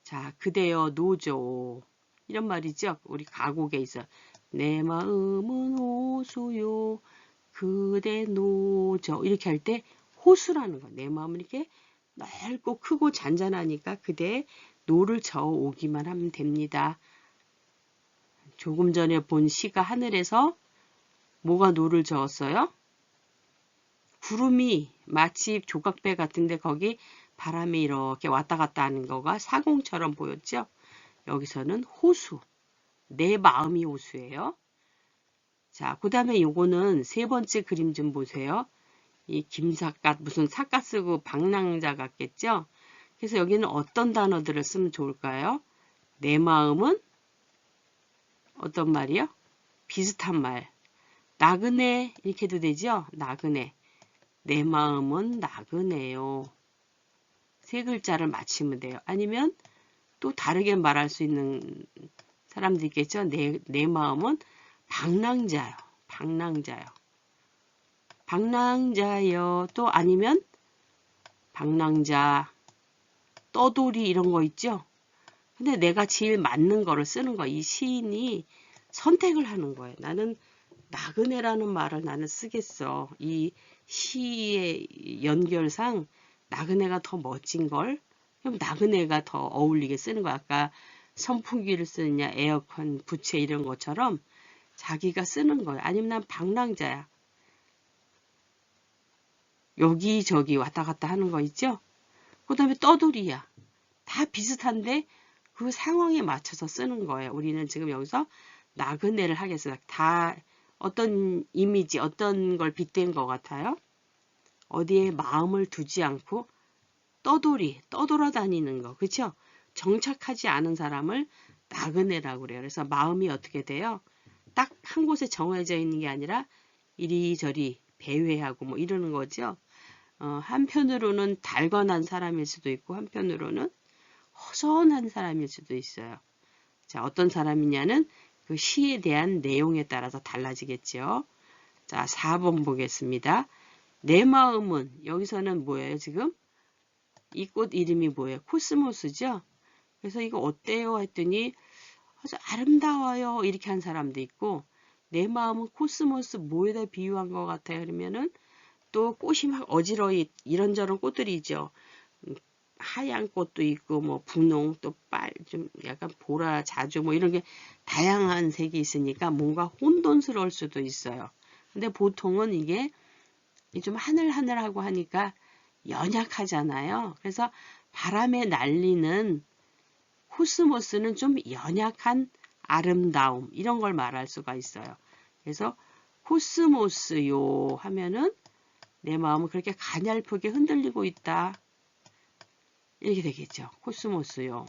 자 그대여 노죠. 이런 말이죠. 우리 가곡에 있어. 내 마음은 호수요. 그대 노죠. 이렇게 할 때 호수라는 거. 내 마음은 이렇게 넓고 크고 잔잔하니까 그대 노를 저어 오기만 하면 됩니다. 조금 전에 본 시가 하늘에서 뭐가 노를 저었어요? 구름이 마치 조각배 같은데 거기 바람이 이렇게 왔다 갔다 하는 거가 사공처럼 보였죠? 여기서는 호수. 내 마음이 호수예요. 자, 그 다음에 요거는 세 번째 그림 좀 보세요. 이 김삿갓 무슨 삿갓 쓰고 방랑자 같겠죠? 그래서 여기는 어떤 단어들을 쓰면 좋을까요? 내 마음은 어떤 말이요? 비슷한 말. 나그네 이렇게 해도 되죠? 나그네. 내 마음은 나그네요. 세 글자를 맞추면 돼요. 아니면 또 다르게 말할 수 있는 사람도 있겠죠? 내 마음은 방랑자요. 방랑자요. 방랑자요. 또 아니면 방랑자, 떠돌이 이런 거 있죠? 근데 내가 제일 맞는 거를 쓰는 거야. 이 시인이 선택을 하는 거예요. 나는 나그네라는 말을 나는 쓰겠어. 이 시의 연결상 나그네가 더 멋진 걸? 그럼 나그네가 더 어울리게 쓰는 거야. 아까 선풍기를 쓰느냐, 에어컨, 부채 이런 것처럼 자기가 쓰는 거야. 아니면 난 방랑자야. 여기저기 왔다 갔다 하는 거 있죠? 그 다음에 떠돌이야. 다 비슷한데 그 상황에 맞춰서 쓰는 거예요. 우리는 지금 여기서 나그네를 하겠어요. 다 어떤 이미지, 어떤 걸 빗댄 것 같아요? 어디에 마음을 두지 않고 떠돌아다니는 거. 그쵸? 정착하지 않은 사람을 나그네라고 그래요. 그래서 마음이 어떻게 돼요? 딱 한 곳에 정해져 있는 게 아니라 이리저리 배회하고 뭐 이러는 거죠. 한편으로는 달건한 사람일 수도 있고 한편으로는 허전한 사람일 수도 있어요. 자, 어떤 사람이냐는 그 시에 대한 내용에 따라서 달라지겠죠. 자, 4번 보겠습니다. 내 마음은 여기서는 뭐예요, 지금? 이 꽃 이름이 뭐예요? 코스모스죠? 그래서 이거 어때요? 했더니 아주 아름다워요. 이렇게 한 사람도 있고 내 마음은 코스모스 뭐에다 비유한 것 같아요? 그러면은 또 꽃이 막 어지러이 이런저런 꽃들이 있죠. 하얀 꽃도 있고 뭐 분홍 또 좀 약간 보라 자주 뭐 이런 게 다양한 색이 있으니까 뭔가 혼돈스러울 수도 있어요. 근데 보통은 이게 좀 하늘하늘하고 하니까 연약하잖아요. 그래서 바람에 날리는 코스모스는 좀 연약한 아름다움 이런 걸 말할 수가 있어요. 그래서 코스모스요 하면은 내 마음은 그렇게 가냘프게 흔들리고 있다. 이렇게 되겠죠. 코스모스요.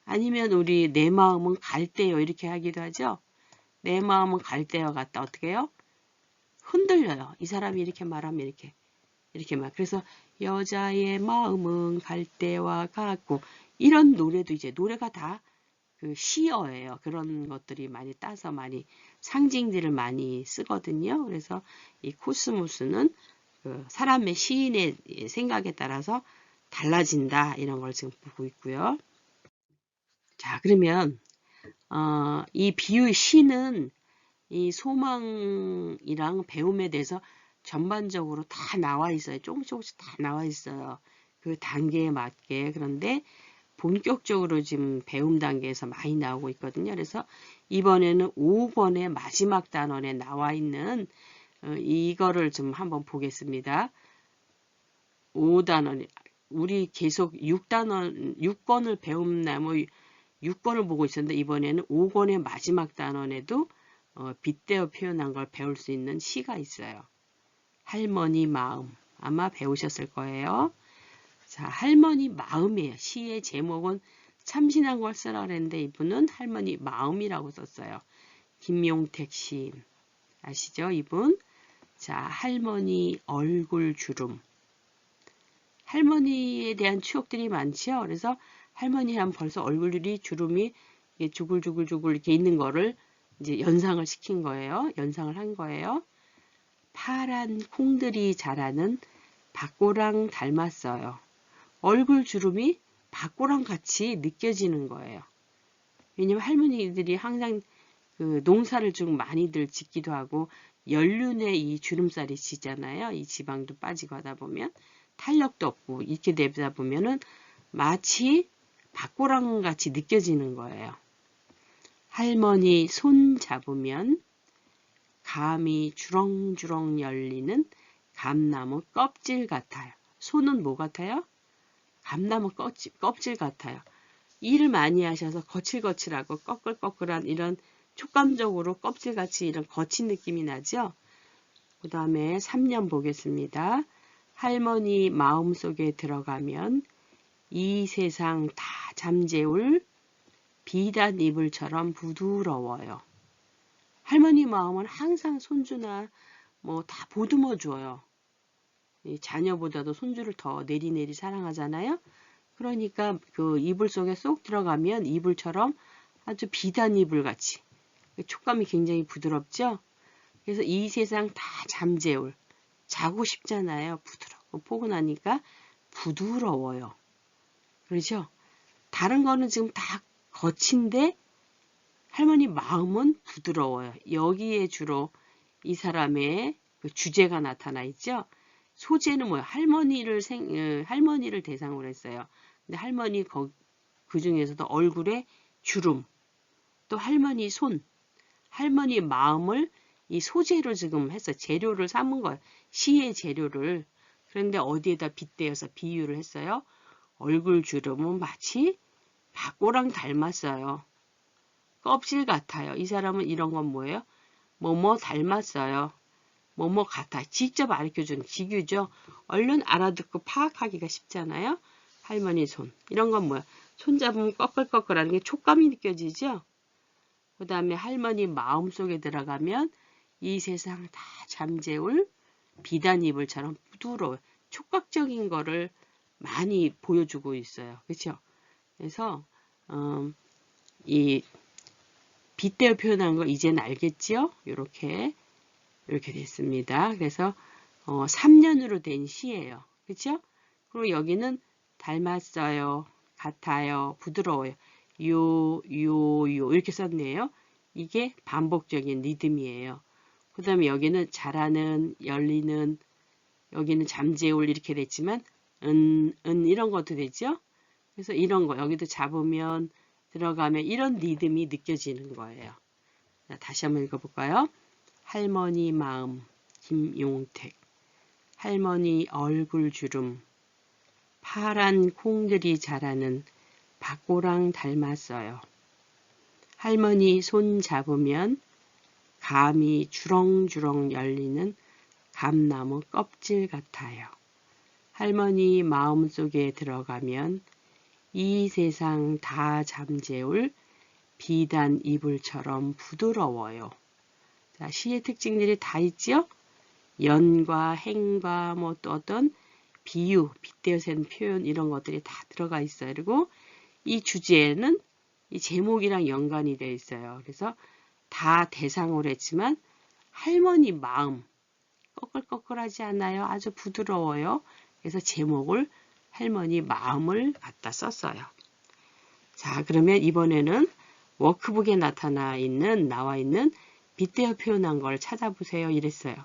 아니면 우리 내 마음은 갈대요 이렇게 하기도 하죠. 내 마음은 갈대와 같다. 어떻게 해요? 흔들려요. 이 사람이 이렇게 말하면 이렇게 말. 그래서 여자의 마음은 갈대와 같고 이런 노래도 이제 노래가 다 그 시어예요. 그런 것들이 많이 따서 많이 상징들을 많이 쓰거든요. 그래서 이 코스모스는 그 사람의 시인의 생각에 따라서 달라진다 이런 걸 지금 보고 있고요. 자, 그러면 이 비유 시는 이 소망이랑 배움에 대해서 전반적으로 다 나와 있어요. 조금씩 다 나와 있어요. 그 단계에 맞게. 그런데 본격적으로 지금 배움 단계에서 많이 나오고 있거든요. 그래서 이번에는 5권의 마지막 단원에 나와 있는 이거를 좀 한번 보겠습니다. 5단원. 우리 계속 6권을 배움나 뭐 6권을 보고 있었는데 이번에는 5권의 마지막 단원에도 빗대어 표현한 걸 배울 수 있는 시가 있어요. 할머니 마음. 아마 배우셨을 거예요. 자, 할머니 마음이에요. 시의 제목은 참신한 걸 쓰라 그랬는데 이분은 할머니 마음이라고 썼어요. 김용택 시인. 아시죠? 이분. 자, 할머니 얼굴 주름. 할머니에 대한 추억들이 많죠. 그래서 할머니 하면 벌써 얼굴이 주름이 주글주글주글 이렇게 있는 거를 이제 연상을 시킨 거예요. 연상을 한 거예요. 파란 콩들이 자라는 박고랑 닮았어요. 얼굴 주름이 박고랑 같이 느껴지는 거예요. 왜냐면 할머니들이 항상 그 농사를 좀 많이들 짓기도 하고 연륜에 이 주름살이 지잖아요. 이 지방도 빠지고 하다 보면 탄력도 없고 이렇게 되다 보면은 마치 박고랑 같이 느껴지는 거예요. 할머니 손 잡으면 감이 주렁주렁 열리는 감나무 껍질 같아요. 손은 뭐 같아요? 감나무 껍질 같아요. 일을 많이 하셔서 거칠거칠하고 꺼끌꺼끌한 이런 촉감적으로 껍질같이 이런 거친 느낌이 나죠? 그 다음에 3년 보겠습니다. 할머니 마음속에 들어가면 이 세상 다 잠재울 비단 이불처럼 부드러워요. 할머니 마음은 항상 손주나 뭐 다 보듬어 줘요. 자녀보다도 손주를 더 내리내리 사랑하잖아요. 그러니까 그 이불 속에 쏙 들어가면 이불처럼 아주 비단 이불 같이 촉감이 굉장히 부드럽죠. 그래서 이 세상 다 잠재울 자고 싶잖아요. 부드럽고 포근하니까 부드러워요. 그렇죠? 다른 거는 지금 다 거친데 할머니 마음은 부드러워요. 여기에 주로 이 사람의 그 주제가 나타나 있죠. 소재는 뭐예요? 할머니를 대상으로 했어요. 근데 할머니 그 중에서도 얼굴에 주름, 또 할머니 손, 할머니 마음을 이 소재로 지금 해서 재료를 삼은 거예요. 시의 재료를. 그런데 어디에다 빗대어서 비유를 했어요? 얼굴 주름은 마치 박고랑 닮았어요. 껍질 같아요. 이 사람은 이런 건 뭐예요? 뭐뭐 닮았어요. 뭐뭐 같아. 직접 가르쳐주는 기규죠. 얼른 알아듣고 파악하기가 쉽잖아요. 할머니 손. 이런 건 뭐야? 손 잡으면 꺼끌꺼끌하는 게 촉감이 느껴지죠? 그 다음에 할머니 마음속에 들어가면 이 세상 다 잠재울 비단 이불처럼 부드러워 촉각적인 거를 많이 보여주고 있어요. 그렇죠? 그래서 이 빗대어 표현한 거 이제는 알겠죠? 이렇게 됐습니다. 그래서 3년으로 된 시예요. 그렇죠? 그리고 여기는 닮았어요. 같아요. 부드러워요. 요 이렇게 썼네요. 이게 반복적인 리듬이에요. 그 다음에 여기는 자라는, 열리는, 여기는 잠재울 이렇게 됐지만 이런 것도 되죠. 그래서 이런 거 여기도 잡으면 들어가면 이런 리듬이 느껴지는 거예요. 자, 다시 한번 읽어볼까요? 할머니 마음 김용택. 할머니 얼굴 주름. 파란 콩들이 자라는 박고랑 닮았어요. 할머니 손 잡으면 감이 주렁주렁 열리는 감나무 껍질 같아요. 할머니 마음속에 들어가면 이 세상 다 잠재울 비단 이불처럼 부드러워요. 자, 시의 특징들이 다 있죠? 연과 행과 뭐 또 어떤 비유, 빗대어 센 표현 이런 것들이 다 들어가 있어요. 그리고 이 주제는 이 제목이랑 연관이 되어 있어요. 그래서 다 대상으로 했지만 할머니 마음 꺼끌꺼끌하지 않아요. 아주 부드러워요. 그래서 제목을 할머니 마음을 갖다 썼어요. 자, 그러면 이번에는 워크북에 나와 있는 빗대어 표현한 걸 찾아보세요. 이랬어요.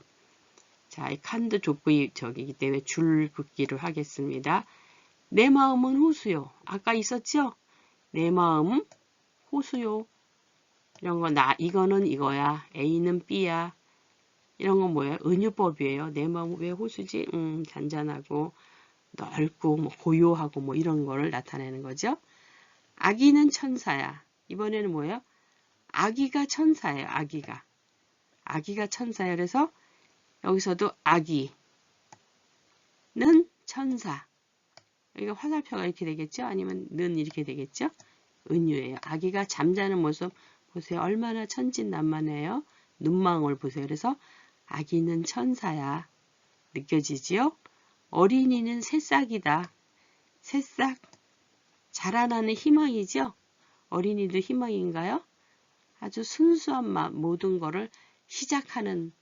자, 이 칸도 족보이 저기기 때문에 줄 긋기를 하겠습니다. 내 마음은 호수요. 아까 있었죠? 내 마음 호수요. 이런 거 이거는 이거야. A는 B야. 이런 건 뭐예요? 은유법이에요. 내 마음은 왜 호수지? 잔잔하고 넓고 뭐 고요하고 뭐 이런 거를 나타내는 거죠. 아기는 천사야. 이번에는 뭐예요? 아기가 천사예요. 아기가 천사예요. 그래서 여기서도 아기는 천사. 여기가 화살표가 이렇게 되겠죠? 아니면 는 이렇게 되겠죠? 은유예요. 아기가 잠자는 모습 보세요. 얼마나 천진난만해요. 눈망울 보세요. 그래서 아기는 천사야. 느껴지지요? 어린이는 새싹이다. 새싹. 자라나는 희망이죠? 어린이도 희망인가요? 아주 순수한 모든 거를 시작하는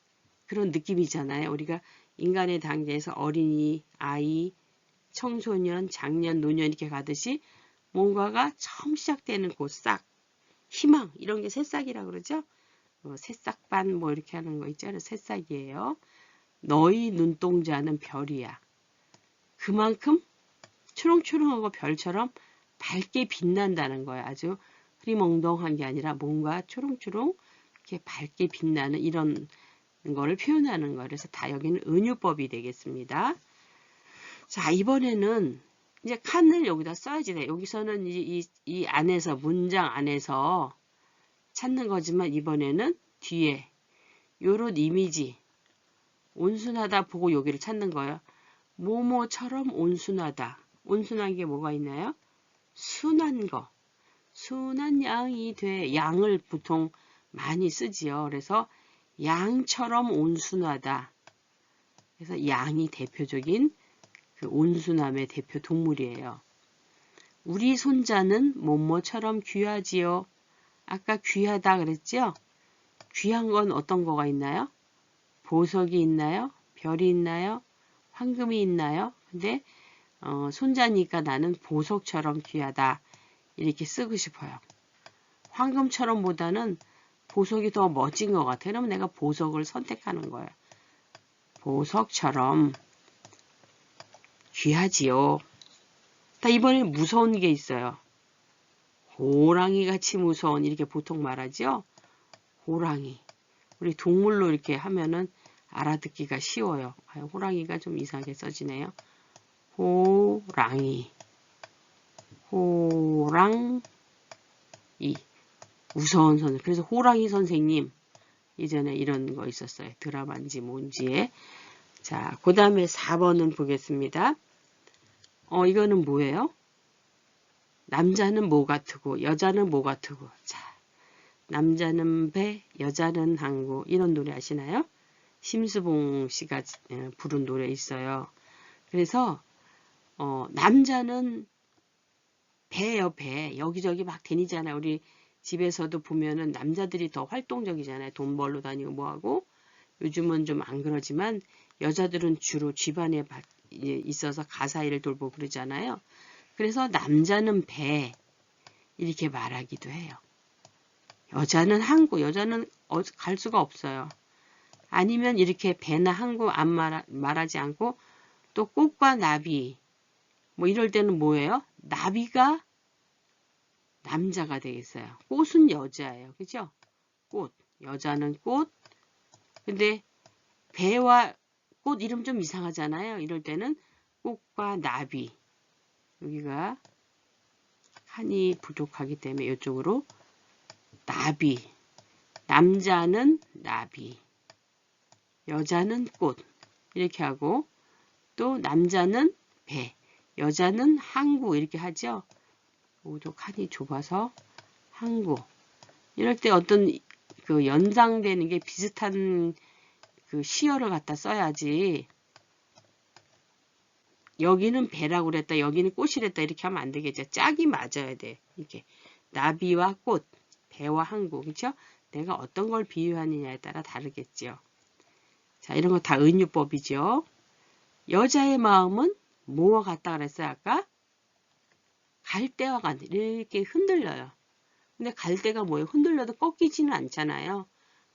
그런 느낌이잖아요. 우리가 인간의 단계에서 어린이, 아이, 청소년, 장년, 노년 이렇게 가듯이 뭔가가 처음 시작되는 그 싹, 희망 이런 게 새싹이라고 그러죠. 새싹반 뭐 이렇게 하는 거 있잖아요. 새싹이에요. 너희 눈동자는 별이야. 그만큼 초롱초롱하고 별처럼 밝게 빛난다는 거예요. 아주 흐리멍덩한 게 아니라 뭔가 초롱초롱 이렇게 밝게 빛나는 이런 거를 표현하는 거예요. 그래서 다 여기는 은유법이 되겠습니다. 자, 이번에는 이제 칸을 여기다 써야지 돼. 여기서는 이 안에서 문장 안에서 찾는 거지만 이번에는 뒤에 요런 이미지 온순하다 보고 여기를 찾는 거예요. 뭐뭐처럼 온순하다. 온순한 게 뭐가 있나요? 순한 거. 순한 양이 돼. 양을 보통 많이 쓰지요. 그래서 양처럼 온순하다. 그래서 양이 대표적인 그 온순함의 대표 동물이에요. 우리 손자는 뭐뭐처럼 귀하지요. 아까 귀하다 그랬죠? 귀한 건 어떤 거가 있나요? 보석이 있나요? 별이 있나요? 황금이 있나요? 근데 손자니까 나는 보석처럼 귀하다. 이렇게 쓰고 싶어요. 황금처럼 보다는 보석이 더 멋진 것 같아요. 그러면 내가 보석을 선택하는 거예요. 보석처럼 귀하지요. 이번엔 무서운 게 있어요. 호랑이 같이 무서운 이렇게 보통 말하죠. 호랑이. 우리 동물로 이렇게 하면은 알아듣기가 쉬워요. 호랑이가 좀 이상하게 써지네요. 호랑이. 호랑이. 무서운 선생님. 그래서 호랑이 선생님. 예전에 이런 거 있었어요. 드라마인지 뭔지에. 자, 그 다음에 4번은 보겠습니다. 이거는 뭐예요? 남자는 뭐 같으고 여자는 뭐 같으고. 자, 남자는 배, 여자는 항구. 이런 노래 아시나요? 심수봉 씨가 부른 노래 있어요. 그래서 남자는 배요, 배. 여기저기 막 다니잖아요. 우리 집에서도 보면은 남자들이 더 활동적이잖아요. 돈 벌러 다니고 뭐하고. 요즘은 좀 안 그러지만 여자들은 주로 집안에 있어서 가사 일을 돌보고 그러잖아요. 그래서 남자는 배 이렇게 말하기도 해요. 여자는 항구, 여자는 갈 수가 없어요. 아니면 이렇게 배나 항구 안 말하지 않고 또 꽃과 나비 뭐 이럴 때는 뭐예요? 나비가 남자가 되겠어요. 꽃은 여자예요. 그죠? 꽃. 여자는 꽃. 근데 배와 꽃 이름 좀 이상하잖아요. 이럴 때는 꽃과 나비. 여기가 한이 부족하기 때문에 이쪽으로 나비. 남자는 나비. 여자는 꽃. 이렇게 하고 또 남자는 배. 여자는 항구. 이렇게 하죠. 여기도 칸이 좁아서 항구. 이럴 때 어떤 그 연상되는 게 비슷한 그 시어를 갖다 써야지. 여기는 배라고 그랬다. 여기는 꽃이랬다. 이렇게 하면 안 되겠죠. 짝이 맞아야 돼. 이렇게 나비와 꽃, 배와 항구. 그렇죠? 내가 어떤 걸 비유하느냐에 따라 다르겠죠. 자, 이런 거 다 은유법이죠. 여자의 마음은 뭐와 같다 그랬어요, 아까? 갈대와 같다. 이렇게 흔들려요. 근데 갈대가 뭐예요? 흔들려도 꺾이지는 않잖아요.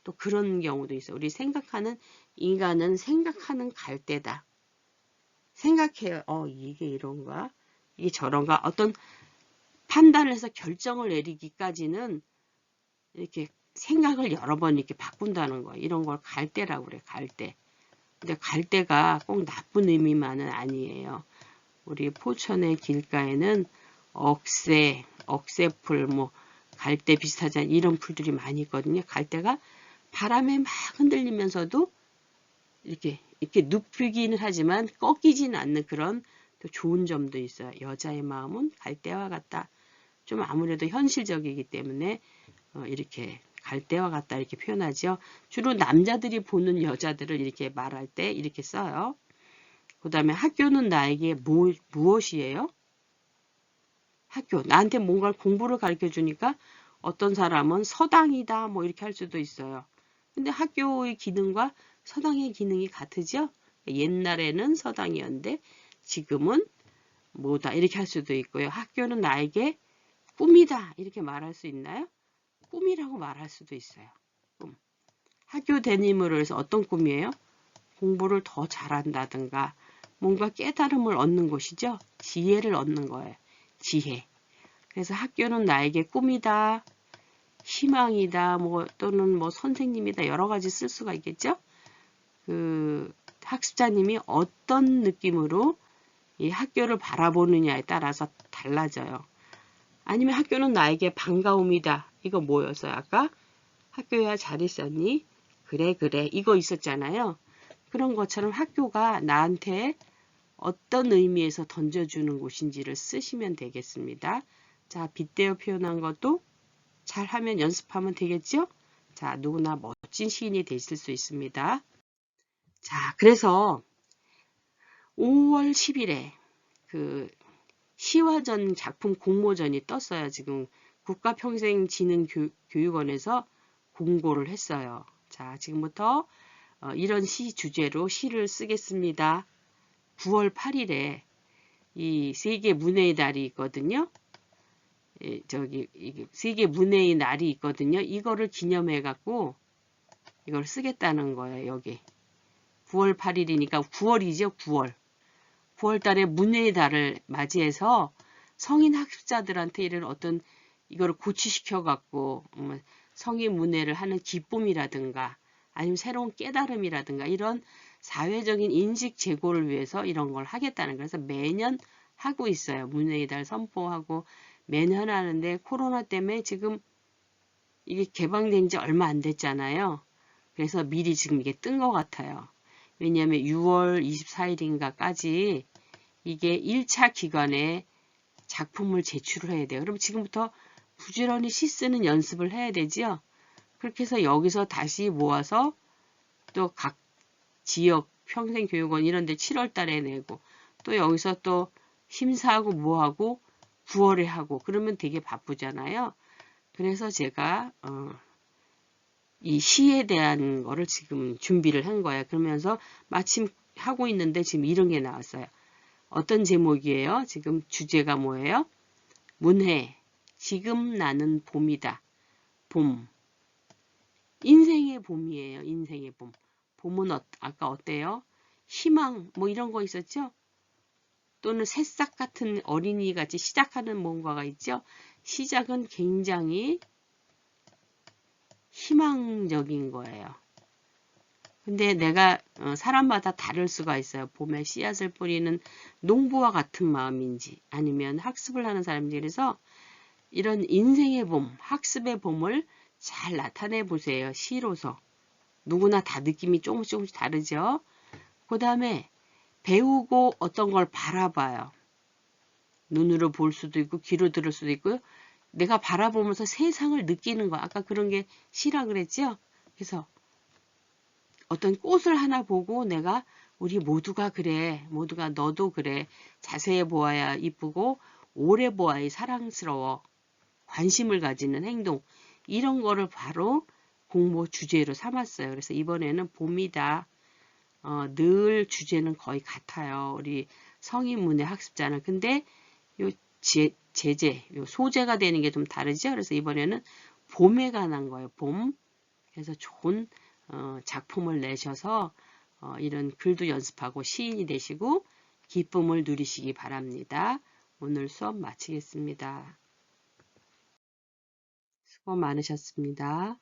또 그런 경우도 있어요. 우리 생각하는 인간은 생각하는 갈대다. 생각해요. 이게 이런가? 이게 저런가? 어떤 판단을 해서 결정을 내리기까지는 이렇게 생각을 여러 번 이렇게 바꾼다는 거예요. 이런 걸 갈대라고 그래요. 갈대. 근데 갈대가 꼭 나쁜 의미만은 아니에요. 우리 포천의 길가에는 억새, 억새풀, 뭐 갈대 비슷하지 이런 풀들이 많이 있거든요. 갈대가 바람에 막 흔들리면서도 이렇게 눕히기는 하지만 꺾이지는 않는 그런 또 좋은 점도 있어요. 여자의 마음은 갈대와 같다. 좀 아무래도 현실적이기 때문에 이렇게 갈대와 같다 이렇게 표현하죠. 주로 남자들이 보는 여자들을 이렇게 말할 때 이렇게 써요. 그 다음에 학교는 나에게 무엇이에요? 학교. 나한테 뭔가를 공부를 가르쳐 주니까 어떤 사람은 서당이다 뭐 이렇게 할 수도 있어요. 근데 학교의 기능과 서당의 기능이 같으죠? 옛날에는 서당이었는데 지금은 뭐다 이렇게 할 수도 있고요. 학교는 나에게 꿈이다 이렇게 말할 수 있나요? 꿈이라고 말할 수도 있어요. 꿈. 학교 다님으로 해서 어떤 꿈이에요? 공부를 더 잘한다든가 뭔가 깨달음을 얻는 것이죠. 지혜를 얻는 거예요. 지혜. 그래서 학교는 나에게 꿈이다. 희망이다. 뭐 또는 뭐 선생님이다. 여러 가지 쓸 수가 있겠죠. 그 학습자님이 어떤 느낌으로 이 학교를 바라보느냐에 따라서 달라져요. 아니면 학교는 나에게 반가움이다. 이거 뭐였어요? 아까 학교야 잘 있었니? 그래 그래 이거 있었잖아요. 그런 것처럼 학교가 나한테 어떤 의미에서 던져주는 곳인지를 쓰시면 되겠습니다. 자, 빗대어 표현한 것도 잘하면 연습하면 되겠죠? 자, 누구나 멋진 시인이 되실 수 있습니다. 자, 그래서 5월 10일에 그 시화전 작품 공모전이 떴어요. 지금 국가평생진흥교육원에서 공고를 했어요. 자, 지금부터 이런 시 주제로 시를 쓰겠습니다. 9월 8일에 이 세계 문해의 날이 있거든요. 세계 문해의 날이 있거든요. 이거를 기념해 갖고 이걸 쓰겠다는 거예요. 여기 9월 8일이니까 9월이죠. 9월. 9월 달에 문해의 달을 맞이해서 성인 학습자들한테 이런 어떤 이거를 고취시켜 갖고 성인 문해를 하는 기쁨이라든가 아니면 새로운 깨달음이라든가 이런 사회적인 인식 제고를 위해서 이런 걸 하겠다는 거예요. 그래서 매년 하고 있어요. 문해의 달 선포하고 매년 하는데 코로나 때문에 지금 이게 개방된 지 얼마 안 됐잖아요. 그래서 미리 지금 이게 뜬 것 같아요. 왜냐하면 6월 24일인가까지 이게 1차 기간에 작품을 제출을 해야 돼요. 그럼 지금부터 부지런히 시 쓰는 연습을 해야 되죠. 그렇게 해서 여기서 다시 모아서 또 각 지역 평생교육원 이런 데 7월 달에 내고 또 여기서 또 심사하고 뭐하고 9월에 하고 그러면 되게 바쁘잖아요. 그래서 제가 이 시에 대한 거를 지금 준비를 한 거예요. 그러면서 마침 하고 있는데 지금 이런 게 나왔어요. 어떤 제목이에요? 지금 주제가 뭐예요? 문해. 지금 나는 봄이다. 봄. 인생의 봄이에요. 인생의 봄. 봄은 아까 어때요? 희망 뭐 이런 거 있었죠? 또는 새싹 같은 어린이 같이 시작하는 뭔가가 있죠? 시작은 굉장히 희망적인 거예요. 근데 내가 사람마다 다를 수가 있어요. 봄에 씨앗을 뿌리는 농부와 같은 마음인지 아니면 학습을 하는 사람인지. 그래서 이런 인생의 봄, 학습의 봄을 잘 나타내 보세요. 시로서. 누구나 다 느낌이 조금씩 다르죠. 그 다음에 배우고 어떤 걸 바라봐요. 눈으로 볼 수도 있고 귀로 들을 수도 있고요. 내가 바라보면서 세상을 느끼는 거. 아까 그런 게 시라 그랬죠. 그래서 어떤 꽃을 하나 보고 내가 우리 모두가 그래. 모두가 너도 그래. 자세히 보아야 이쁘고 오래 보아야 사랑스러워. 관심을 가지는 행동. 이런 거를 바로 공모 주제로 삼았어요. 그래서 이번에는 봄이다. 늘 주제는 거의 같아요. 우리 성인문의 학습자는. 근데 요 제재, 요 소재가 되는 게 좀 다르죠. 그래서 이번에는 봄에 관한 거예요. 봄. 그래서 좋은 작품을 내셔서 이런 글도 연습하고 시인이 되시고 기쁨을 누리시기 바랍니다. 오늘 수업 마치겠습니다. 수고 많으셨습니다.